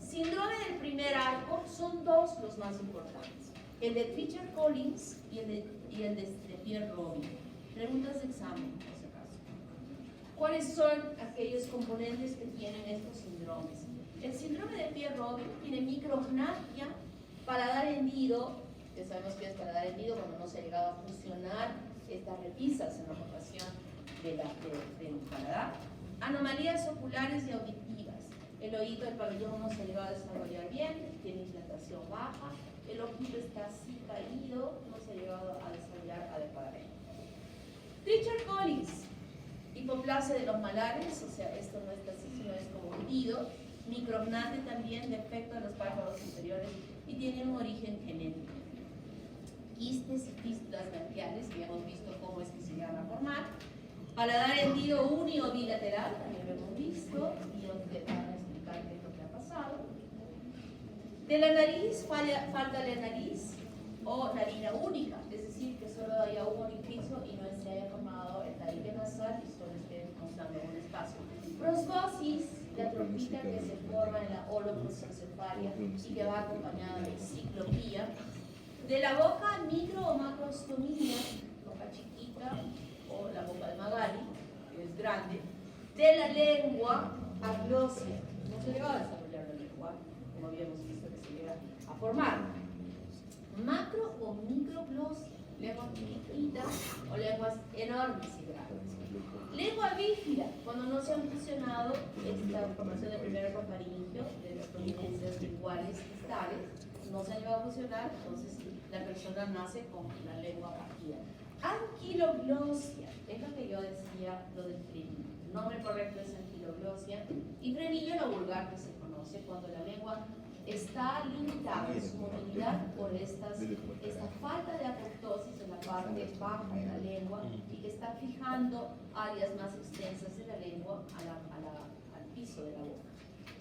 Síndrome del primer arco son dos los más importantes: el de Treacher-Collins y el de Pierre-Robin. Preguntas de examen, por si acaso. ¿Cuáles son aquellos componentes que tienen estos síndromes? El síndrome de Pierre-Robin tiene micrognatia, paladar hendido, que sabemos que es paladar hendido cuando no se ha llegado a funcionar estas repisas en la formación del paladar, anomalías oculares y auditivas. El oído del pabellón no se ha llegado a desarrollar bien, tiene implantación baja, el ojito está así caído, no se ha llegado a desarrollar adecuadamente. Treacher-Collins, hipoplasia de los malares, o sea, esto no está así, sino es como hundido, micrognate también, defecto de los párpados inferiores y tiene un origen genético. Quistes y fístulas branquiales, que ya hemos visto cómo es que se van a formar. Paladar hendido uni o bilateral, también lo hemos visto, y ustedes van a explicar qué es lo que ha pasado. De la nariz, falta la nariz o narina única, es decir, que solo haya un orificio y no se haya formado el tabique nasal y solo esté mostrando un espacio. Prosbosis, la trompita que se forma en la holoprosencefalia y que va acompañada de ciclopía. De la boca, micro o macrostomía, boca chiquita o la boca de Magali, que es grande. De la lengua, aglosia. No se llegó a desarrollar la lengua, como habíamos visto que se llega a formar. macro o microglosia, lenguas chiquitas o lenguas enormes y grandes. Lengua bífida, cuando no se han fusionado esta formación de primer ecofaringio de las prominencias linguales distales, no se han llevado a fusionar, entonces la persona nace con la lengua bífida. Anquiloglosia, es lo que yo decía, lo del frenillo. El nombre correcto es anquiloglosia y frenillo lo vulgar que se conoce cuando la lengua está limitada en su movilidad por esta falta de apoptosis en la parte baja de la lengua y que está fijando áreas más extensas de la lengua al piso de la boca.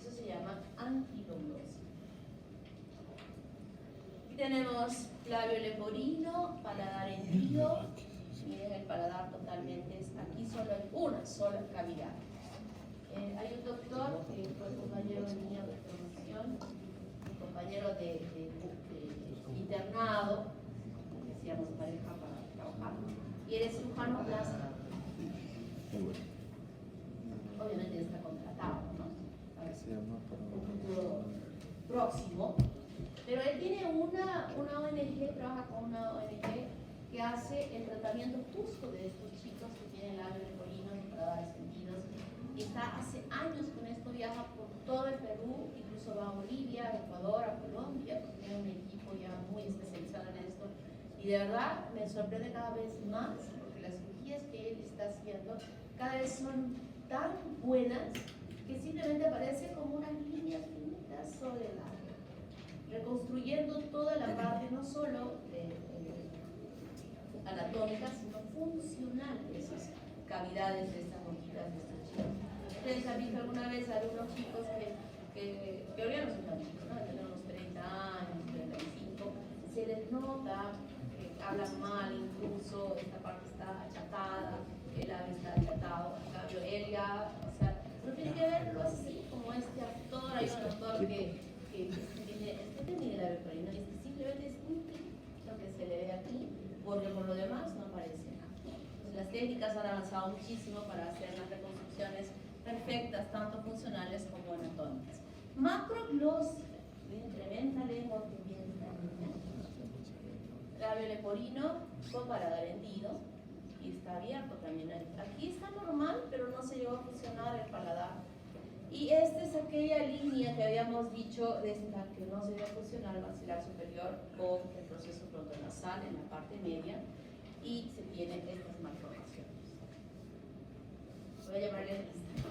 Eso se llama anquiloglosia. Y tenemos labio leporino, paladar hendido. Miren el paladar totalmente, aquí solo hay una sola cavidad. Hay un doctor que fue compañero mío de formación, un compañero de internado, que hacíamos pareja para trabajar, y él es cirujano plástico. Obviamente está contratado, ¿no? A ver, un futuro próximo. Pero él tiene una ONG, trabaja con una ONG que hace el tratamiento justo de estos chicos que tienen labios leporino y paladares hendidos. Y está hace años con esto, viaja por todo el Perú, incluso va a Bolivia, a Ecuador, a Colombia, porque tiene un equipo ya muy especializado en esto. Y de verdad me sorprende cada vez más, porque las cirugías que él está haciendo cada vez son tan buenas que simplemente aparecen como unas líneas finitas sobre el labio, reconstruyendo toda la parte no solo anatómica, sino funcional de esas cavidades, de estas boquitas, de estos chicos. Ustedes han visto alguna vez a algunos chicos que ahora no son tan chicos, ¿no? Tienen unos 30 años, 35, se les nota que hablan mal, incluso esta parte está achatada, el labio está achatado, en cambio él ya, o sea, no tiene que verlo así como este actor, hay un actor que tiene el labio leporino, simplemente es un tic lo que se le ve aquí, porque por lo demás no aparece nada. Entonces, las técnicas han avanzado muchísimo para hacer las reconstrucciones perfectas, tanto funcionales como anatómicas. Macroglosia, tremenda lengua que viene esta niña. Labio leporino con paladar hendido y está abierto también. Aquí está normal, pero no se llegó a fusionar el paladar. Y esta es aquella línea que habíamos dicho de esta que no se debe fusionar el maxilar superior con el proceso frontonasal en la parte media y se tienen estas malformaciones. Voy a llamarle lista.